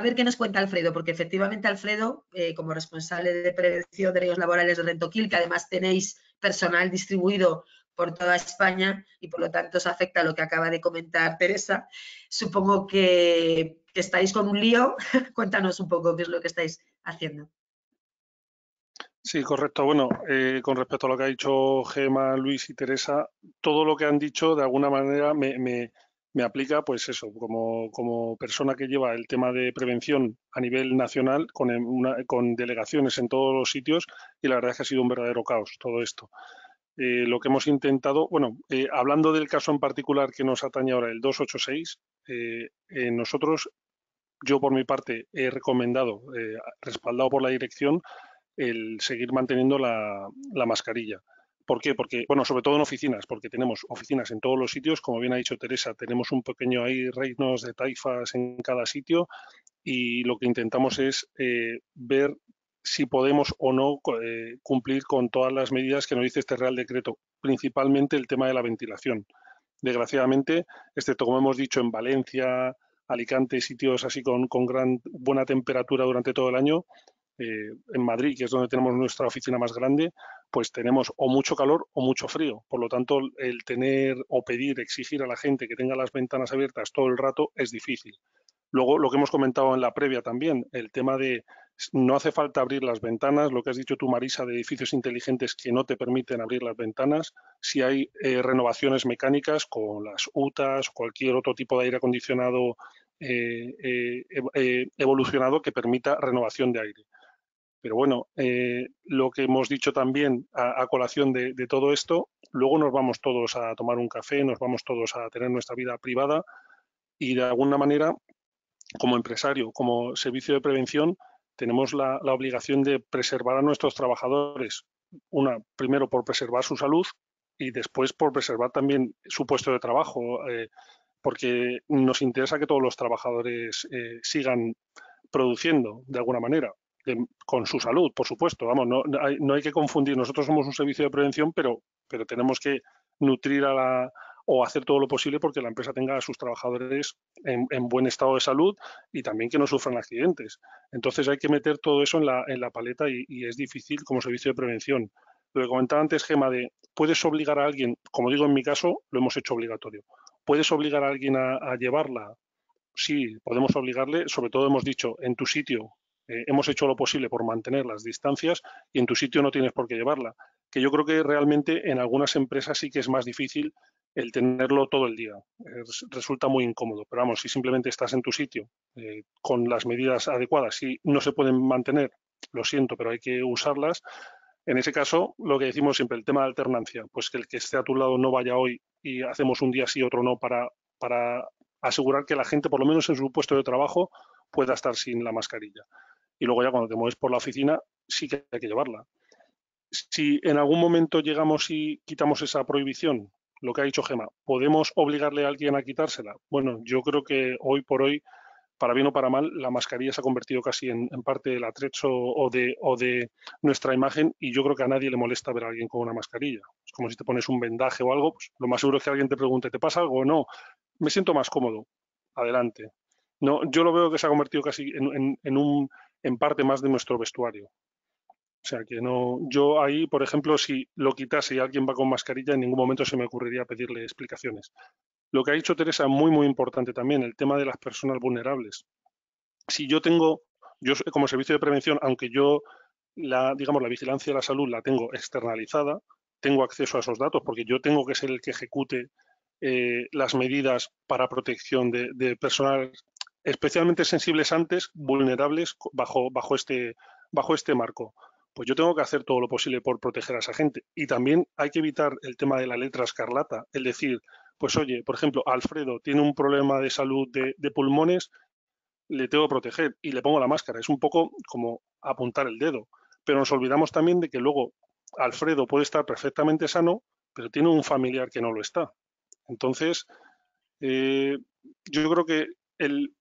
ver qué nos cuenta Alfredo, porque efectivamente Alfredo, como responsable de prevención de riesgos laborales de Rentoquil, que además tenéis personal distribuido por toda España y por lo tanto os afecta lo que acaba de comentar Teresa, supongo que estáis con un lío. Cuéntanos un poco qué es lo que estáis haciendo. Sí, correcto. Bueno, con respecto a lo que ha dicho Gemma, Luis y Teresa, todo lo que han dicho de alguna manera me aplica, pues eso, como persona que lleva el tema de prevención a nivel nacional con delegaciones en todos los sitios, y la verdad es que ha sido un verdadero caos todo esto. Lo que hemos intentado, bueno, hablando del caso en particular que nos atañe ahora, el 286, nosotros, yo por mi parte he recomendado, respaldado por la dirección, el seguir manteniendo la mascarilla. ¿Por qué? Porque, bueno, sobre todo en oficinas, porque tenemos oficinas en todos los sitios, como bien ha dicho Teresa, tenemos un pequeño ahí reinos de taifas en cada sitio, y lo que intentamos es ver si podemos o no cumplir con todas las medidas que nos dice este Real Decreto, principalmente el tema de la ventilación. Desgraciadamente, excepto como hemos dicho en Valencia, Alicante, sitios así con buena temperatura durante todo el año, en Madrid, que es donde tenemos nuestra oficina más grande, pues tenemos o mucho calor o mucho frío. Por lo tanto, el tener o pedir, exigir a la gente que tenga las ventanas abiertas todo el rato es difícil. Luego, lo que hemos comentado en la previa también, el tema de no hace falta abrir las ventanas, lo que has dicho tú, Marisa, de edificios inteligentes que no te permiten abrir las ventanas. Si hay renovaciones mecánicas con las UTAs o cualquier otro tipo de aire acondicionado evolucionado que permita renovación de aire. Pero bueno, lo que hemos dicho también a colación de todo esto, luego nos vamos todos a tomar un café, nos vamos todos a tener nuestra vida privada, y de alguna manera, como empresario, como servicio de prevención, tenemos la obligación de preservar a nuestros trabajadores. Primero por preservar su salud y después por preservar también su puesto de trabajo, porque nos interesa que todos los trabajadores sigan produciendo de alguna manera. Con su salud, por supuesto. Vamos, no hay que confundir. Nosotros somos un servicio de prevención, pero tenemos que nutrir o hacer todo lo posible porque la empresa tenga a sus trabajadores en buen estado de salud y también que no sufran accidentes. Entonces hay que meter todo eso en la paleta y es difícil como servicio de prevención. Lo que comentaba antes, Gemma, de puedes obligar a alguien, como digo en mi caso, lo hemos hecho obligatorio. ¿Puedes obligar a alguien a llevarla? Sí, podemos obligarle, sobre todo hemos dicho, en tu sitio hemos hecho lo posible por mantener las distancias y en tu sitio no tienes por qué llevarla. Que yo creo que realmente en algunas empresas sí que es más difícil el tenerlo todo el día. Resulta muy incómodo, pero vamos, si simplemente estás en tu sitio con las medidas adecuadas, si no se pueden mantener, lo siento, pero hay que usarlas. En ese caso, lo que decimos siempre, el tema de alternancia, pues que el que esté a tu lado no vaya hoy y hacemos un día sí, otro no, para asegurar que la gente, por lo menos en su puesto de trabajo, pueda estar sin la mascarilla. Y luego ya cuando te mueves por la oficina, sí que hay que llevarla. Si en algún momento llegamos y quitamos esa prohibición, lo que ha dicho Gemma, ¿podemos obligarle a alguien a quitársela? Bueno, yo creo que hoy por hoy, para bien o para mal, la mascarilla se ha convertido casi en parte del atrecho o de nuestra imagen y yo creo que a nadie le molesta ver a alguien con una mascarilla. Es como si te pones un vendaje o algo, pues lo más seguro es que alguien te pregunte, ¿te pasa algo o no? Me siento más cómodo. Adelante. No, yo lo veo que se ha convertido casi en parte más de nuestro vestuario. O sea que no, yo ahí, por ejemplo, si lo quitase y alguien va con mascarilla, en ningún momento se me ocurriría pedirle explicaciones. Lo que ha dicho Teresa, muy importante también, el tema de las personas vulnerables. Si yo como servicio de prevención, aunque yo digamos, la vigilancia de la salud la tengo externalizada, tengo acceso a esos datos porque yo tengo que ser el que ejecute las medidas para protección de personas especialmente sensibles antes, vulnerables bajo este marco. Pues yo tengo que hacer todo lo posible por proteger a esa gente. Y también hay que evitar el tema de la letra escarlata, el decir, pues oye, por ejemplo, Alfredo tiene un problema de salud de pulmones, le tengo que proteger y le pongo la máscara. Es un poco como apuntar el dedo. Pero nos olvidamos también de que luego Alfredo puede estar perfectamente sano, pero tiene un familiar que no lo está. Entonces, yo creo que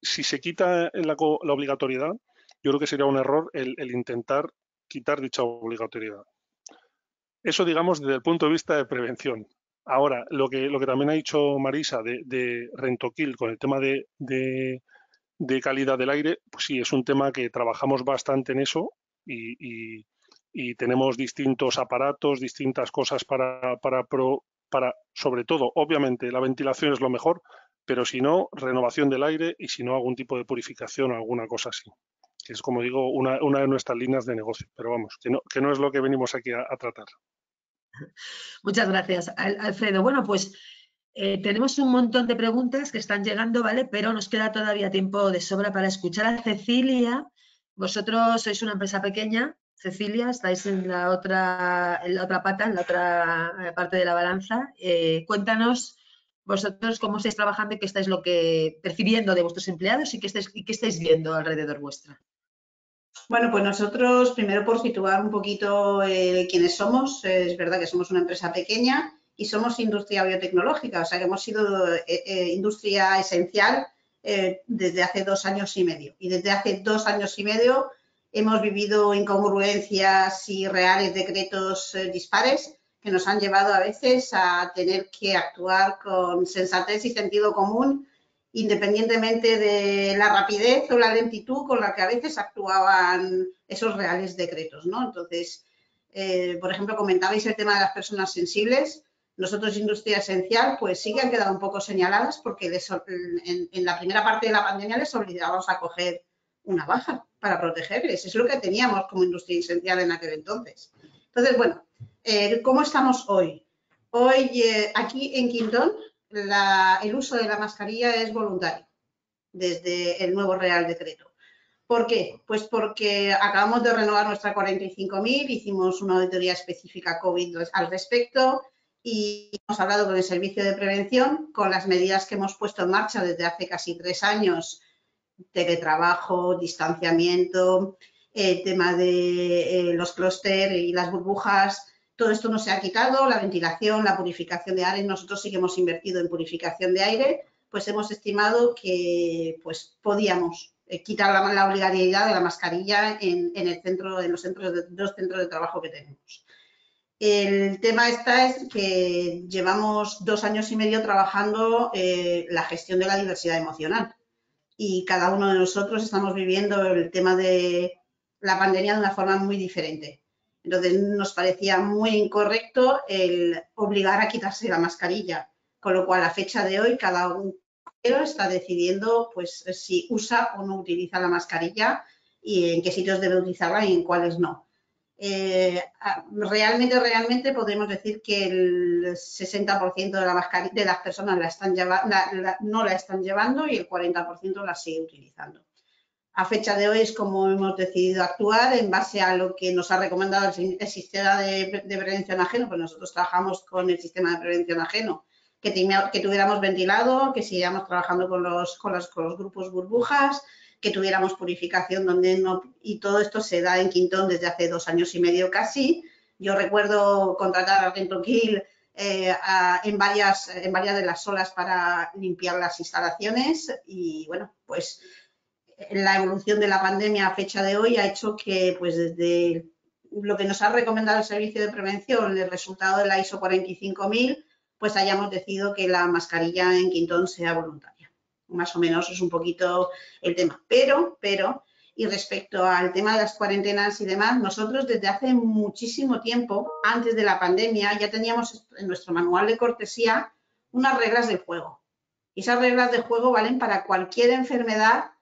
si se quita la obligatoriedad, yo creo que sería un error el intentar quitar dicha obligatoriedad. Eso, digamos, desde el punto de vista de prevención. Ahora, lo que también ha dicho Marisa de Rentoquil con el tema de calidad del aire, pues sí, es un tema que trabajamos bastante en eso y tenemos distintos aparatos, distintas cosas para, sobre todo, obviamente, la ventilación es lo mejor, pero si no, renovación del aire y si no, algún tipo de purificación o alguna cosa así. Que es, como digo, una de nuestras líneas de negocio. Pero vamos, que no es lo que venimos aquí a tratar. Muchas gracias, Alfredo. Bueno, pues tenemos un montón de preguntas que están llegando, ¿vale? Pero nos queda todavía tiempo de sobra para escuchar a Cecilia. Vosotros sois una empresa pequeña, Cecilia, estáis en la otra pata, en la otra parte de la balanza. Cuéntanos vosotros cómo estáis trabajando y qué estáis percibiendo de vuestros empleados y qué estáis viendo alrededor vuestra. Bueno, pues nosotros, primero por situar un poquito quiénes somos, es verdad que somos una empresa pequeña y somos industria biotecnológica, o sea que hemos sido industria esencial desde hace 2 años y medio. Y desde hace 2 años y medio hemos vivido incongruencias y reales decretos dispares que nos han llevado a veces a tener que actuar con sensatez y sentido común, independientemente de la rapidez o la lentitud con la que a veces actuaban esos reales decretos, ¿no? Entonces, por ejemplo, comentabais el tema de las personas sensibles. Nosotros, industria esencial, pues sí que han quedado un poco señaladas porque en la primera parte de la pandemia les obligábamos a coger una baja para protegerles. Es lo que teníamos como industria esencial en aquel entonces. Entonces, bueno, ¿cómo estamos hoy? Hoy, aquí en Quintón, el uso de la mascarilla es voluntario desde el nuevo Real Decreto. ¿Por qué? Pues porque acabamos de renovar nuestra 45.000, hicimos una auditoría específica COVID al respecto y hemos hablado con el servicio de prevención, con las medidas que hemos puesto en marcha desde hace casi 3 años, teletrabajo, distanciamiento, tema de los clúster y las burbujas. Todo esto no se ha quitado, la ventilación, la purificación de aire. Nosotros sí que hemos invertido en purificación de aire, pues hemos estimado que pues, podíamos quitar la obligatoriedad de la mascarilla en los dos centros de trabajo que tenemos. El tema es que llevamos 2 años y medio trabajando la gestión de la diversidad emocional y cada uno de nosotros estamos viviendo el tema de la pandemia de una forma muy diferente. Entonces, nos parecía muy incorrecto el obligar a quitarse la mascarilla con lo cual a fecha de hoy cada uno está decidiendo pues si usa o no utiliza la mascarilla y en qué sitios debe utilizarla y en cuáles no. Realmente podemos decir que el 60% de las personas no la están llevando y el 40% la sigue utilizando. A fecha de hoy es como hemos decidido actuar en base a lo que nos ha recomendado el sistema de prevención ajeno, pues nosotros trabajamos con el sistema de prevención ajeno, que tuviéramos ventilado, que siguiéramos trabajando con los grupos burbujas, que tuviéramos purificación donde no, y todo esto se da en Quintón desde hace 2 años y medio casi. Yo recuerdo contratar a Rentoquil en varias de las solas para limpiar las instalaciones y bueno, pues la evolución de la pandemia a fecha de hoy ha hecho que pues desde lo que nos ha recomendado el servicio de prevención, el resultado de la ISO 45000, pues hayamos decidido que la mascarilla en Quintón sea voluntaria. Más o menos es un poquito el tema. Pero, y respecto al tema de las cuarentenas y demás, nosotros desde hace muchísimo tiempo, antes de la pandemia, ya teníamos en nuestro manual de cortesía unas reglas del juego. Y esas reglas de juego valen para cualquier enfermedad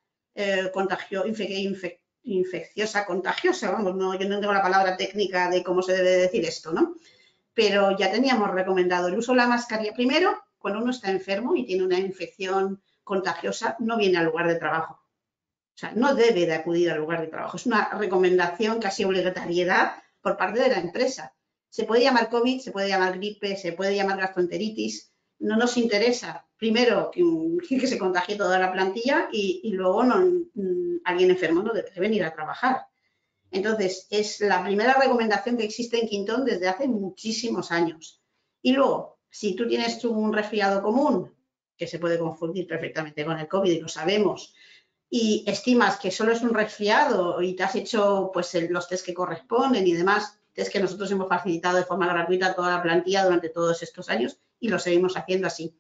infecciosa, contagiosa, vamos, no, yo no tengo la palabra técnica de cómo se debe decir esto, ¿no? Pero ya teníamos recomendado el uso de la mascarilla. Primero, cuando uno está enfermo y tiene una infección contagiosa, no viene al lugar de trabajo. O sea, no debe de acudir al lugar de trabajo. Es una recomendación, casi obligatoriedad por parte de la empresa. Se puede llamar COVID, se puede llamar gripe, se puede llamar gastroenteritis. No nos interesa, primero, que se contagie toda la plantilla y luego alguien enfermo no debe venir a trabajar. Entonces, es la primera recomendación que existe en Quintón desde hace muchísimos años. Y luego, si tú tienes un resfriado común, que se puede confundir perfectamente con el COVID y lo sabemos, y estimas que solo es un resfriado y te has hecho pues los test que corresponden y demás, test que nosotros hemos facilitado de forma gratuita a toda la plantilla durante todos estos años y lo seguimos haciendo así.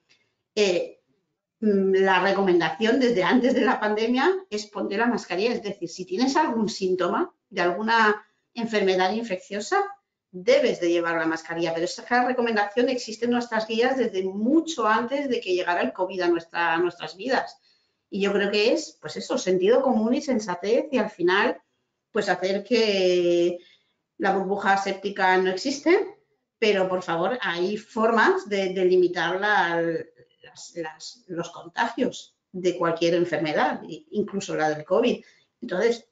La recomendación desde antes de la pandemia es ponte la mascarilla, es decir, si tienes algún síntoma de alguna enfermedad infecciosa, debes de llevar la mascarilla, pero esa recomendación existe en nuestras guías desde mucho antes de que llegara el COVID a nuestras vidas. Y yo creo que es, pues eso, sentido común y sensatez y al final, pues hacer que la burbuja séptica no existe, pero por favor, hay formas de limitar los contagios de cualquier enfermedad, incluso la del COVID. Entonces,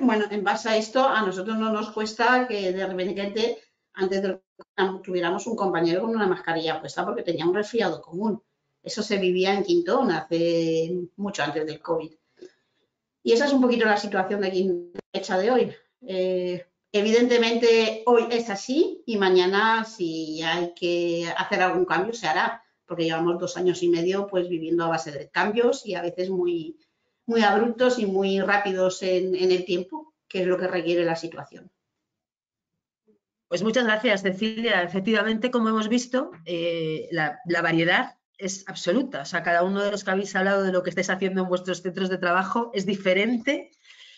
bueno, en base a esto, a nosotros no nos cuesta que de repente, antes de tuviéramos un compañero con una mascarilla puesta porque tenía un resfriado común. Eso se vivía en Quintón hace mucho antes del COVID. Y esa es un poquito la situación de Quintón hecha de hoy. Evidentemente, hoy es así y mañana, si hay que hacer algún cambio, se hará, porque llevamos 2 años y medio pues viviendo a base de cambios y a veces muy abruptos y muy rápidos en el tiempo, que es lo que requiere la situación. Pues muchas gracias, Cecilia. Efectivamente, como hemos visto, la variedad es absoluta. O sea, cada uno de los que habéis hablado de lo que estáis haciendo en vuestros centros de trabajo es diferente,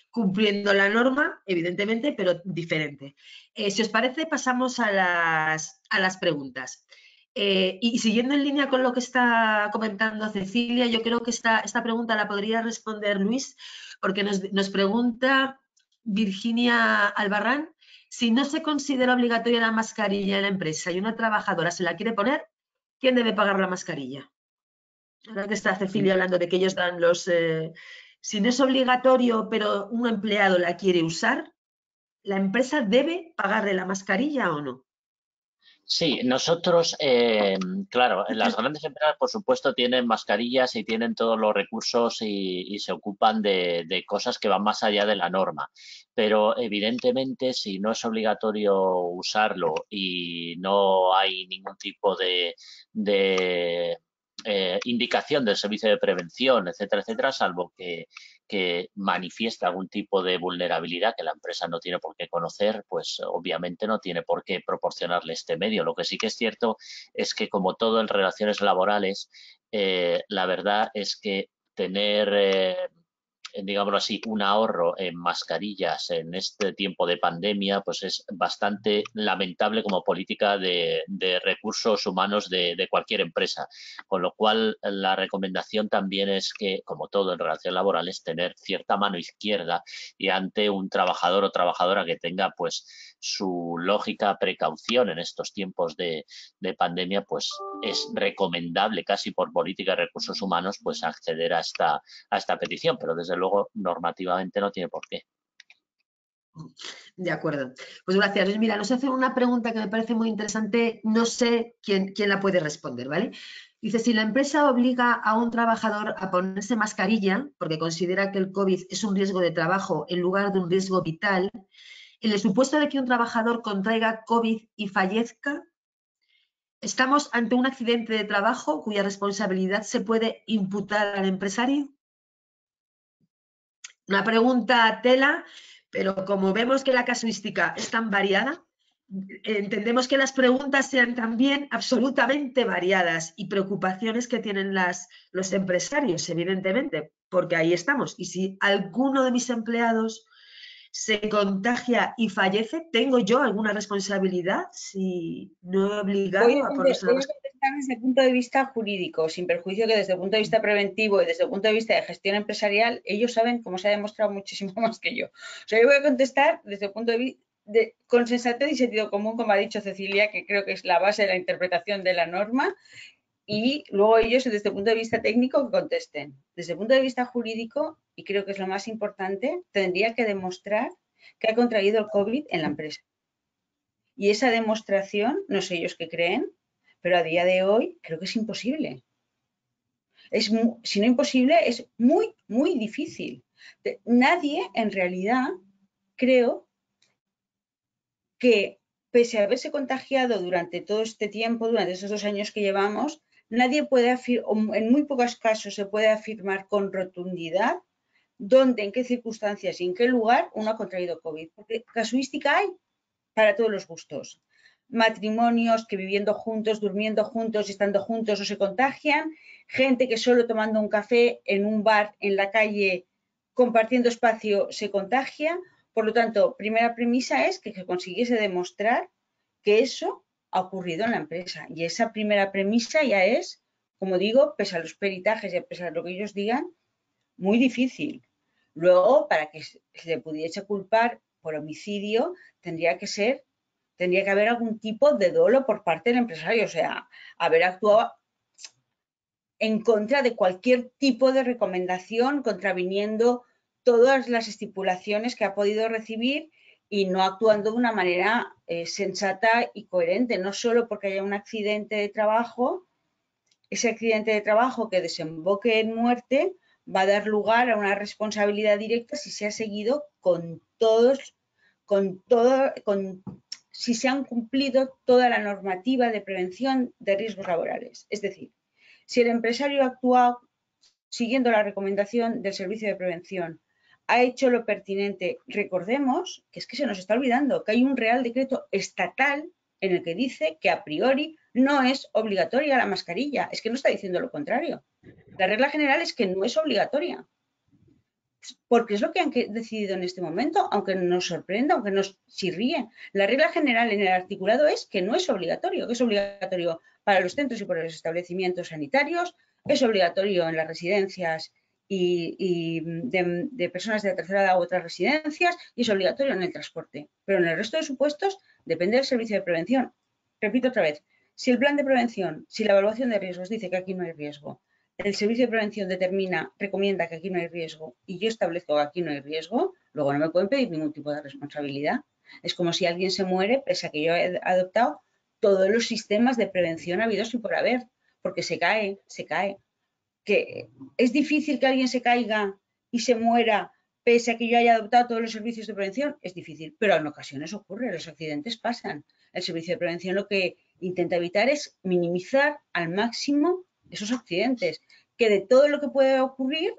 cumpliendo la norma, evidentemente, pero diferente. Si os parece, pasamos a las preguntas. Y siguiendo en línea con lo que está comentando Cecilia, yo creo que esta pregunta la podría responder Luis, porque nos pregunta Virginia Albarrán, si no se considera obligatoria la mascarilla en la empresa y una trabajadora se la quiere poner, ¿quién debe pagar la mascarilla? Ahora que está Cecilia hablando de que ellos dan los... si no es obligatorio, pero un empleado la quiere usar, ¿la empresa debe pagarle la mascarilla o no? Sí, nosotros, claro, las grandes empresas, por supuesto, tienen mascarillas y tienen todos los recursos y se ocupan de cosas que van más allá de la norma. Pero, evidentemente, si no es obligatorio usarlo y no hay ningún tipo de indicación del servicio de prevención, etcétera, salvo que manifiesta algún tipo de vulnerabilidad que la empresa no tiene por qué conocer, pues obviamente no tiene por qué proporcionarle este medio. Lo que sí que es cierto es que, como todo en relaciones laborales, la verdad es que tener digámoslo así, un ahorro en mascarillas en este tiempo de pandemia, pues es bastante lamentable como política de recursos humanos de cualquier empresa. Con lo cual, la recomendación también es que, como todo en relación laboral, es tener cierta mano izquierda y ante un trabajador o trabajadora que tenga pues su lógica precaución en estos tiempos de pandemia, pues es recomendable casi por política de recursos humanos pues acceder a esta petición, pero desde luego normativamente no tiene por qué. De acuerdo. Pues gracias, Luis. Mira, nos hacen una pregunta que me parece muy interesante, no sé quién la puede responder, ¿vale? Dice, si la empresa obliga a un trabajador a ponerse mascarilla porque considera que el COVID es un riesgo de trabajo en lugar de un riesgo vital, en el supuesto de que un trabajador contraiga COVID y fallezca, ¿estamos ante un accidente de trabajo cuya responsabilidad se puede imputar al empresario? Una pregunta tela, pero como vemos que la casuística es tan variada, entendemos que las preguntas sean también absolutamente variadas y preocupaciones que tienen los empresarios, evidentemente, porque ahí estamos. Y si alguno de mis empleados se contagia y fallece, ¿tengo yo alguna responsabilidad si no he obligado a ponerse la mascarilla? Contestar desde el punto de vista jurídico, sin perjuicio que desde el punto de vista preventivo y desde el punto de vista de gestión empresarial, ellos saben, como se ha demostrado, muchísimo más que yo. O sea, yo voy a contestar desde el punto de vista con sensatez y sentido común, como ha dicho Cecilia, que creo que es la base de la interpretación de la norma, y luego ellos desde el punto de vista técnico que contesten. Desde el punto de vista jurídico, y creo que es lo más importante, tendría que demostrar que ha contraído el COVID en la empresa. Y esa demostración, no sé ellos qué creen, pero a día de hoy creo que es imposible. Si no imposible, es muy, muy difícil. Nadie, en realidad, creo que, pese a haberse contagiado durante todo este tiempo, durante estos 2 años que llevamos, nadie puede afirmar, en muy pocos casos se puede afirmar con rotundidad dónde, en qué circunstancias y en qué lugar uno ha contraído COVID. Porque casuística hay para todos los gustos. Matrimonios que viviendo juntos, durmiendo juntos y estando juntos no se contagian, gente que solo tomando un café en un bar en la calle compartiendo espacio se contagia. Por lo tanto, primera premisa es que se consiguiese demostrar que eso ha ocurrido en la empresa. Y esa primera premisa ya es, como digo, pese a los peritajes y a pesar de lo que ellos digan, muy difícil. Luego, para que se pudiese culpar por homicidio, tendría que haber algún tipo de dolo por parte del empresario, o sea, haber actuado en contra de cualquier tipo de recomendación, contraviniendo todas las estipulaciones que ha podido recibir y no actuando de una manera sensata y coherente, no solo porque haya un accidente de trabajo, ese accidente de trabajo que desemboque en muerte va a dar lugar a una responsabilidad directa si se ha seguido si se han cumplido toda la normativa de prevención de riesgos laborales. Es decir, si el empresario actúa siguiendo la recomendación del Servicio de Prevención, ha hecho lo pertinente, recordemos que es que se nos está olvidando que hay un Real Decreto estatal en el que dice que a priori no es obligatoria la mascarilla. Es que no está diciendo lo contrario. La regla general es que no es obligatoria. Porque es lo que han decidido en este momento, aunque nos sorprenda, aunque nos chirríe. La regla general en el articulado es que no es obligatorio, que es obligatorio para los centros y para los establecimientos sanitarios, es obligatorio en las residencias y de personas de la tercera edad u otras residencias y es obligatorio en el transporte. Pero en el resto de supuestos depende del servicio de prevención. Repito otra vez, si el plan de prevención, si la evaluación de riesgos dice que aquí no hay riesgo, el servicio de prevención recomienda que aquí no hay riesgo y yo establezco que aquí no hay riesgo, luego no me pueden pedir ningún tipo de responsabilidad. Es como si alguien se muere, pese a que yo he adoptado todos los sistemas de prevención habidos y por haber, porque se cae. Que es difícil que alguien se caiga y se muera pese a que yo haya adoptado todos los servicios de prevención, es difícil, pero en ocasiones ocurre, los accidentes pasan. El servicio de prevención lo que intenta evitar es minimizar al máximo esos accidentes, que de todo lo que puede ocurrir,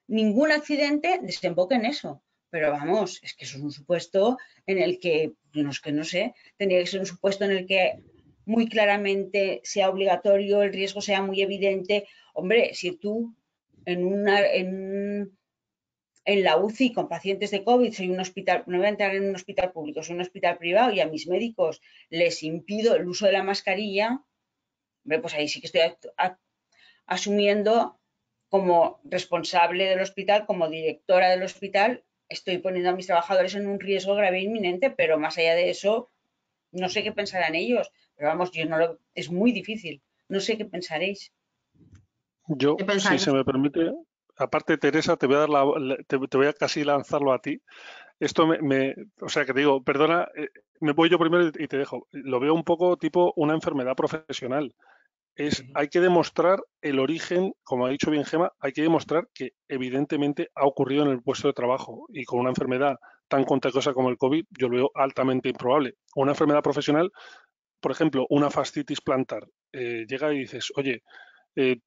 ningún accidente desemboca en eso. Pero vamos, es que eso es un supuesto en el que no sé, tendría que ser un supuesto en el que muy claramente sea obligatorio, el riesgo sea muy evidente. Hombre, si tú en en la UCI con pacientes de COVID, soy un hospital, no voy a entrar en un hospital público, soy un hospital privado y a mis médicos les impido el uso de la mascarilla, pues ahí sí que estoy asumiendo como responsable del hospital, como directora del hospital, estoy poniendo a mis trabajadores en un riesgo grave e inminente, pero más allá de eso, no sé qué pensarán ellos. Pero vamos, es muy difícil. No sé qué pensaréis. Yo, si se me permite, aparte, Teresa, te voy a dar te voy a casi lanzarlo a ti. Esto o sea, que te digo, perdona, me voy yo primero y te dejo. Lo veo un poco tipo una enfermedad profesional. Hay que demostrar el origen, como ha dicho bien Gema, hay que demostrar que evidentemente ha ocurrido en el puesto de trabajo y con una enfermedad tan contagiosa como el COVID, yo lo veo altamente improbable. Una enfermedad profesional, por ejemplo, una fascitis plantar, llega y dices, oye,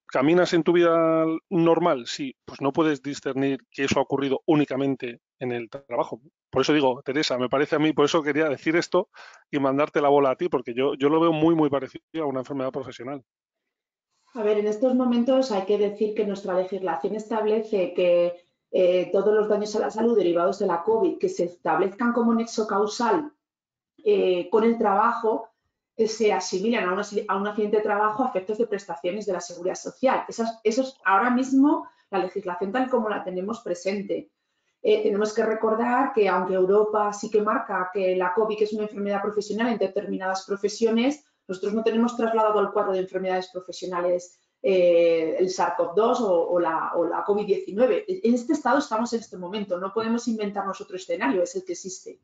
¿caminas en tu vida normal? Sí, pues no puedes discernir que eso ha ocurrido únicamente en el trabajo. Por eso digo, Teresa, me parece a mí, por eso quería decir esto y mandarte la bola a ti, porque yo lo veo muy, muy parecido a una enfermedad profesional. A ver, en estos momentos hay que decir que nuestra legislación establece que todos los daños a la salud derivados de la COVID que se establezcan como nexo causal con el trabajo se asimilan a un accidente de trabajo a efectos de prestaciones de la Seguridad Social. Eso es ahora mismo la legislación tal como la tenemos presente. Tenemos que recordar que aunque Europa sí que marca que la COVID es una enfermedad profesional en determinadas profesiones, nosotros no tenemos trasladado al cuadro de enfermedades profesionales el SARS-CoV-2 o la COVID-19. En este estado estamos en este momento, no podemos inventarnos otro escenario, es el que existe.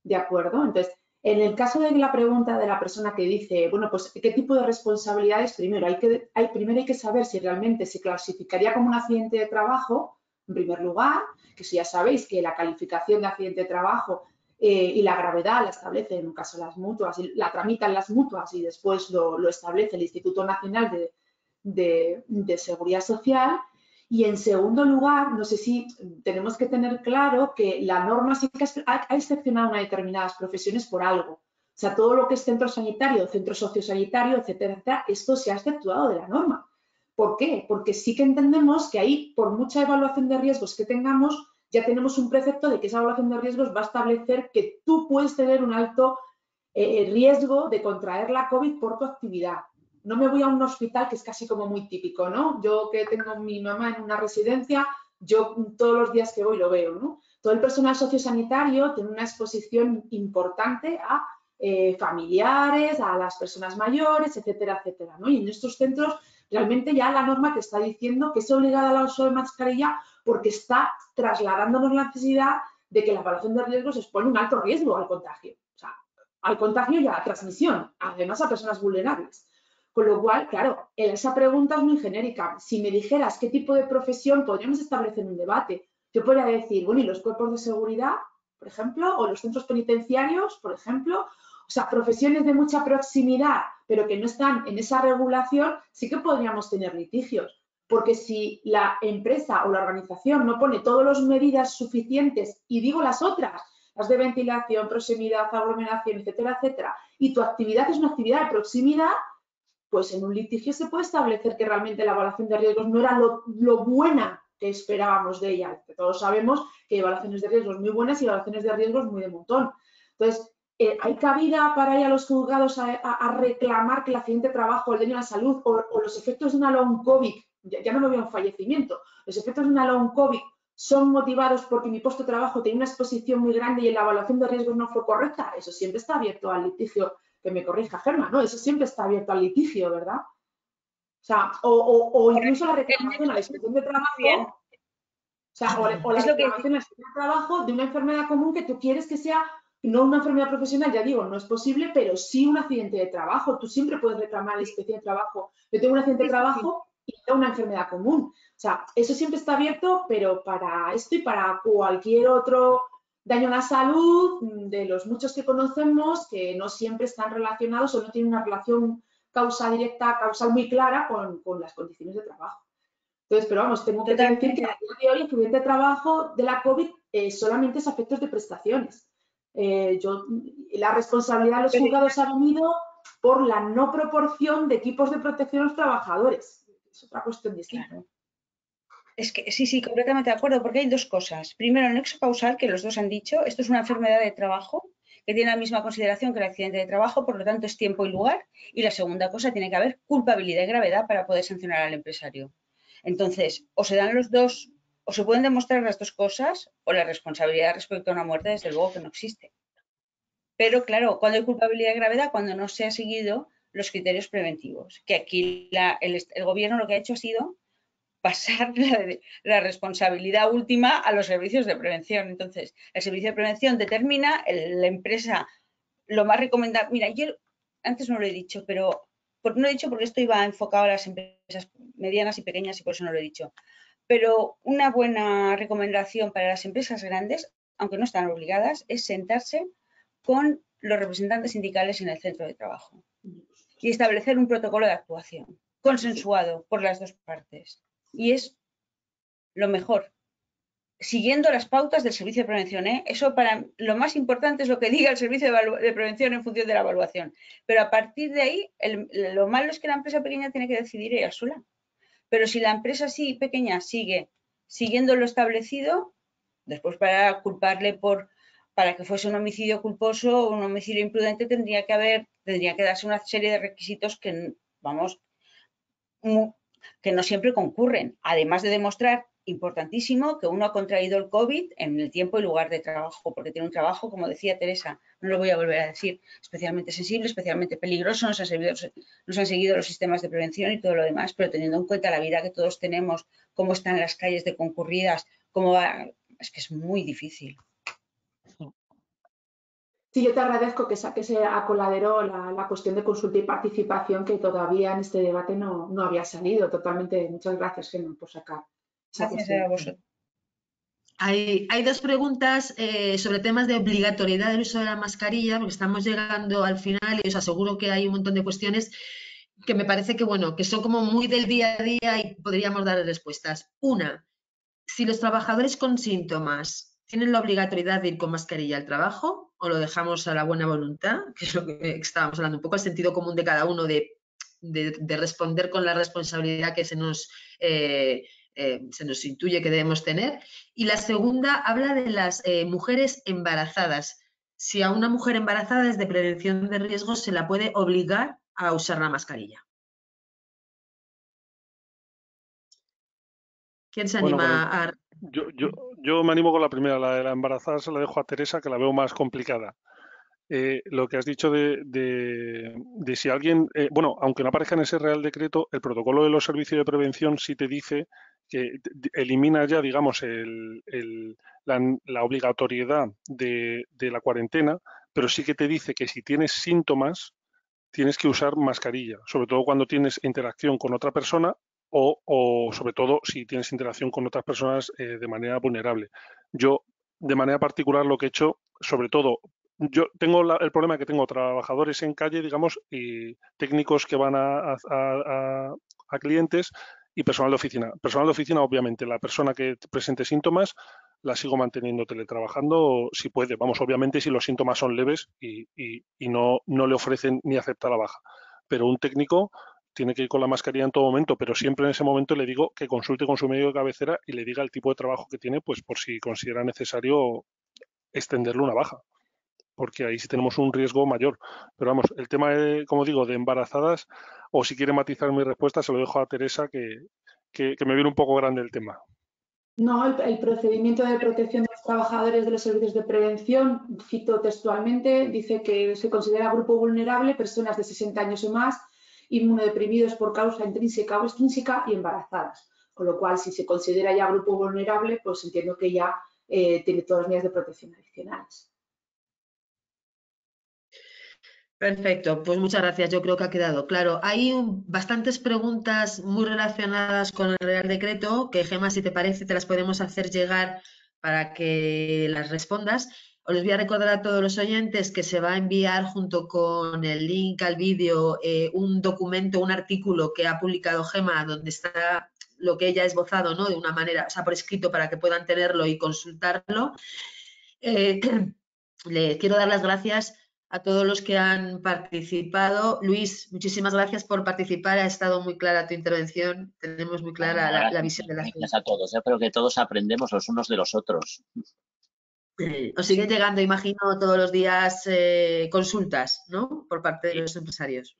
¿De acuerdo? Entonces, en el caso de la pregunta de la persona que dice, bueno, pues, ¿qué tipo de responsabilidades? Primero hay que saber si realmente se clasificaría como un accidente de trabajo, en primer lugar, que si ya sabéis que la calificación de accidente de trabajo y la gravedad la establece en un caso las mutuas, la tramitan las mutuas y después lo establece el Instituto Nacional de Seguridad Social. Y en segundo lugar, no sé si tenemos que tener claro que la norma sí que ha excepcionado a determinadas profesiones por algo. O sea, todo lo que es centro sanitario, centro sociosanitario, etcétera, etcétera, esto se ha exceptuado de la norma. ¿Por qué? Porque sí que entendemos que ahí, por mucha evaluación de riesgos que tengamos, ya tenemos un precepto de que esa evaluación de riesgos va a establecer que tú puedes tener un alto riesgo de contraer la COVID por tu actividad. No me voy a un hospital, que es casi como muy típico, ¿no? Yo que tengo a mi mamá en una residencia, yo todos los días que voy lo veo, ¿no? Todo el personal sociosanitario tiene una exposición importante a familiares, a las personas mayores, etcétera, etcétera, ¿no? Y en estos centros realmente ya la norma te está diciendo que es obligada al uso de mascarilla porque está trasladándonos la necesidad de que la evaluación de riesgos expone un alto riesgo al contagio. O sea, al contagio y a la transmisión, además a personas vulnerables. Con lo cual, claro, esa pregunta es muy genérica. Si me dijeras qué tipo de profesión, podríamos establecer un debate. Yo podría decir, bueno, ¿y los cuerpos de seguridad, por ejemplo? ¿O los centros penitenciarios, por ejemplo? O sea, profesiones de mucha proximidad, pero que no están en esa regulación, sí que podríamos tener litigios. Porque si la empresa o la organización no pone todas las medidas suficientes, y digo las otras, las de ventilación, proximidad, aglomeración, etcétera, etcétera, y tu actividad es una actividad de proximidad, pues en un litigio se puede establecer que realmente la evaluación de riesgos no era lo buena que esperábamos de ella. Que todos sabemos que hay evaluaciones de riesgos muy buenas y evaluaciones de riesgos muy de montón. Entonces, ¿hay cabida para ir a los juzgados a reclamar que el accidente de trabajo, el daño a la salud o los efectos de una long COVID, ya no me veo un fallecimiento, los efectos de una long COVID son motivados porque mi puesto de trabajo tenía una exposición muy grande y la evaluación de riesgos no fue correcta? Eso siempre está abierto al litigio. Que me corrija Germa, ¿no? Eso siempre está abierto al litigio, ¿verdad? O sea, o incluso la reclamación a la inspección de trabajo, o sea, o la reclamación a la inspección de trabajo de una enfermedad común que tú quieres que sea, no una enfermedad profesional, ya digo, no es posible, pero sí un accidente de trabajo. Tú siempre puedes reclamar a la inspección de trabajo. Yo tengo un accidente de trabajo y tengo una enfermedad común. O sea, eso siempre está abierto, pero para esto y para cualquier otro daño a la salud, de los muchos que conocemos, que no siempre están relacionados o no tienen una relación causal muy clara con las condiciones de trabajo. Entonces, pero vamos, tengo que decir que a día de hoy el accidente de trabajo de la COVID solamente es a efectos de prestaciones. La responsabilidad de los juzgados ha venido por la no proporción de equipos de protección a los trabajadores. Es otra cuestión distinta. Es que sí, completamente de acuerdo, porque hay dos cosas. Primero, el nexo causal, que los dos han dicho, esto es una enfermedad de trabajo que tiene la misma consideración que el accidente de trabajo, por lo tanto es tiempo y lugar. Y la segunda cosa, tiene que haber culpabilidad y gravedad para poder sancionar al empresario. Entonces, o se dan los dos, o se pueden demostrar las dos cosas, o la responsabilidad respecto a una muerte, desde luego que no existe. Pero claro, cuando hay culpabilidad y gravedad, cuando no se han seguido los criterios preventivos, que aquí el gobierno lo que ha hecho ha sido pasar la responsabilidad última a los servicios de prevención. Entonces, el servicio de prevención determina, la empresa lo más recomendable. Mira, yo antes no lo he dicho, pero no lo he dicho porque esto iba enfocado a las empresas medianas y pequeñas y por eso no lo he dicho. Pero una buena recomendación para las empresas grandes, aunque no están obligadas, es sentarse con los representantes sindicales en el centro de trabajo y establecer un protocolo de actuación consensuado por las dos partes. Y es lo mejor, siguiendo las pautas del servicio de prevención. Eso para lo más importante es lo que diga el servicio de prevención en función de la evaluación. Pero a partir de ahí, lo malo es que la empresa pequeña tiene que decidir ella sola. Pero si la empresa sí pequeña sigue siguiendo lo establecido, después para culparle para que fuese un homicidio culposo o un homicidio imprudente tendría que darse una serie de requisitos que, vamos, que no siempre concurren, además de demostrar, importantísimo, que uno ha contraído el COVID en el tiempo y lugar de trabajo, porque tiene un trabajo, como decía Teresa, no lo voy a volver a decir, especialmente sensible, especialmente peligroso, nos han seguido los sistemas de prevención y todo lo demás, pero teniendo en cuenta la vida que todos tenemos, cómo están las calles de concurridas, es que es muy difícil. Sí, yo te agradezco que saques a coladero la cuestión de consulta y participación que todavía en este debate no había salido. Totalmente. Muchas gracias, Gemma, por sacar esa Gracias cuestión. a vosotros. Hay dos preguntas sobre temas de obligatoriedad del uso de la mascarilla, porque estamos llegando al final y os aseguro que hay un montón de cuestiones que me parece que, bueno, que son como muy del día a día y podríamos dar respuestas. Una, si los trabajadores con síntomas tienen la obligatoriedad de ir con mascarilla al trabajo o lo dejamos a la buena voluntad, que es lo que estábamos hablando, un poco al sentido común de cada uno de responder con la responsabilidad que se nos intuye que debemos tener. Y la segunda habla de las mujeres embarazadas. Si a una mujer embarazada es de prevención de riesgos, se la puede obligar a usar la mascarilla. ¿Quién se anima a...? Yo me animo con la primera, la de la embarazada se la dejo a Teresa, que la veo más complicada. Lo que has dicho de si alguien, bueno, aunque no aparezca en ese Real Decreto, el protocolo de los servicios de prevención sí te dice que elimina ya, digamos, la obligatoriedad de la cuarentena, pero sí que te dice que si tienes síntomas, tienes que usar mascarilla, sobre todo cuando tienes interacción con otra persona o sobre todo si tienes interacción con otras personas de manera vulnerable. Yo, de manera particular, lo que he hecho, sobre todo, yo tengo el problema que tengo trabajadores en calle, digamos, y técnicos que van a clientes y personal de oficina. Personal de oficina, obviamente, la persona que presente síntomas la sigo manteniendo teletrabajando si puede. Vamos, obviamente si los síntomas son leves y no le ofrecen ni acepta la baja. Pero un técnico tiene que ir con la mascarilla en todo momento, pero siempre en ese momento le digo que consulte con su médico de cabecera y le diga el tipo de trabajo que tiene, pues por si considera necesario extenderle una baja, porque ahí sí tenemos un riesgo mayor. Pero vamos, el tema, como digo, de embarazadas, o si quiere matizar mi respuesta, se lo dejo a Teresa, que me viene un poco grande el tema. No, el procedimiento de protección de los trabajadores de los servicios de prevención, cito textualmente, dice que se considera grupo vulnerable personas de 60 años o más, inmunodeprimidos por causa intrínseca o extrínseca y embarazadas. Con lo cual, si se considera ya grupo vulnerable, pues entiendo que ya tiene todas las medidas de protección adicionales. Perfecto, pues muchas gracias. Yo creo que ha quedado claro. Hay bastantes preguntas muy relacionadas con el Real Decreto que, Gemma, si te parece, te las podemos hacer llegar para que las respondas. Os voy a recordar a todos los oyentes que se va a enviar junto con el link al vídeo un documento, un artículo que ha publicado Gemma, donde está lo que ella ha esbozado, ¿no? De una manera, o sea, por escrito, para que puedan tenerlo y consultarlo. Le quiero dar las gracias a todos los que han participado. Luis, muchísimas gracias por participar, ha estado muy clara tu intervención, tenemos muy clara la visión de las cosas. Gracias a todos, yo creo que todos aprendemos los unos de los otros. Os siguen llegando, imagino, todos los días consultas, ¿no? Por parte de los empresarios.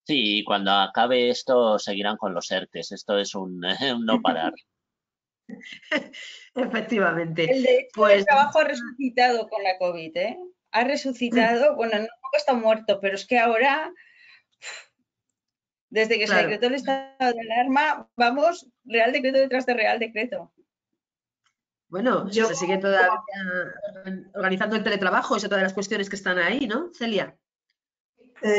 Sí, cuando acabe esto seguirán con los ERTES, esto es un no parar. Efectivamente. El Pues trabajo ha resucitado con la COVID, ¿eh? Ha resucitado, bueno, no está muerto, pero es que ahora, desde que se decretó el estado de alarma, vamos, Real Decreto detrás de Real Decreto. Bueno, se sigue todavía organizando el teletrabajo, es otra de las cuestiones que están ahí, ¿no, Celia?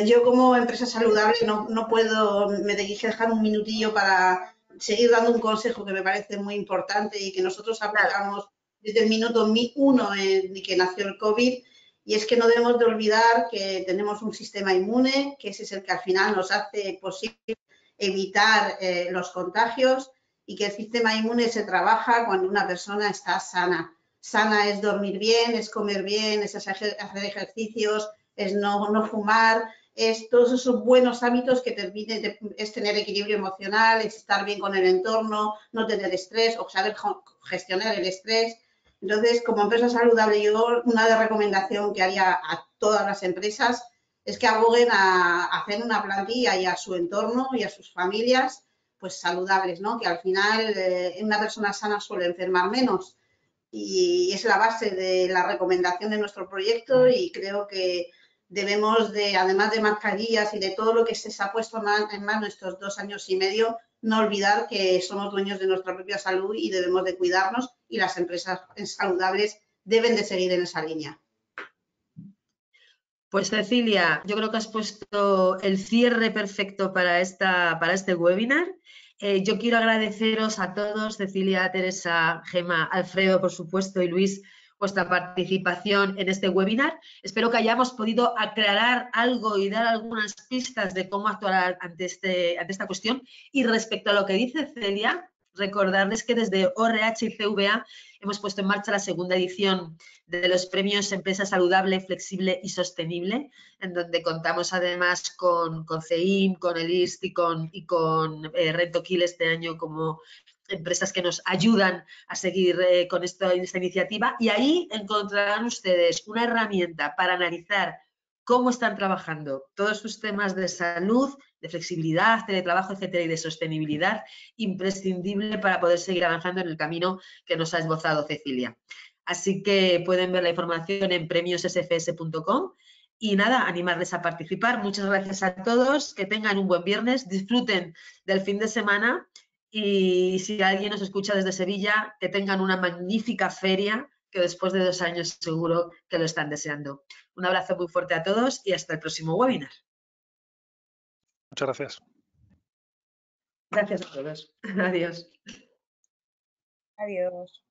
Yo como empresa saludable no puedo, me tengo que dejar un minutillo para seguir dando un consejo que me parece muy importante y que nosotros aplicamos desde el minuto 1 en que nació el COVID, y es que no debemos de olvidar que tenemos un sistema inmune, que ese es el que al final nos hace posible evitar los contagios, y que el sistema inmune se trabaja cuando una persona está sana. Sana es dormir bien, es comer bien, es hacer ejercicios, es no fumar, es todos esos buenos hábitos que es tener equilibrio emocional, es estar bien con el entorno, no tener estrés o saber gestionar el estrés. Entonces, como empresa saludable, yo una recomendación que haría a todas las empresas es que aboguen a hacer una plantilla y a su entorno y a sus familias pues saludables, ¿no? Que al final una persona sana suele enfermar menos, y es la base de la recomendación de nuestro proyecto, y creo que debemos de, además de mascarillas y de todo lo que se ha puesto en mano estos 2 años y medio, no olvidar que somos dueños de nuestra propia salud y debemos de cuidarnos, y las empresas saludables deben de seguir en esa línea. Pues Cecilia, yo creo que has puesto el cierre perfecto para este webinar. Yo quiero agradeceros a todos, Cecilia, Teresa, Gema, Alfredo, por supuesto, y Luis, vuestra participación en este webinar. Espero que hayamos podido aclarar algo y dar algunas pistas de cómo actuar ante esta cuestión. Y respecto a lo que dice Celia, recordarles que desde ORH y CVA hemos puesto en marcha la segunda edición de los premios Empresa Saludable, Flexible y Sostenible, en donde contamos además con CEIM, con el IST y con Rentokil este año como empresas que nos ayudan a seguir con esta iniciativa, y ahí encontrarán ustedes una herramienta para analizar cómo están trabajando todos sus temas de salud, de flexibilidad, teletrabajo, etcétera, y de sostenibilidad, imprescindible para poder seguir avanzando en el camino que nos ha esbozado Cecilia. Así que pueden ver la información en premiossfs.com. Y nada, animarles a participar. Muchas gracias a todos, que tengan un buen viernes, disfruten del fin de semana, y si alguien nos escucha desde Sevilla, que tengan una magnífica feria, que después de 2 años seguro que lo están deseando. Un abrazo muy fuerte a todos y hasta el próximo webinar. Muchas gracias. Gracias a todos. Adiós. Adiós.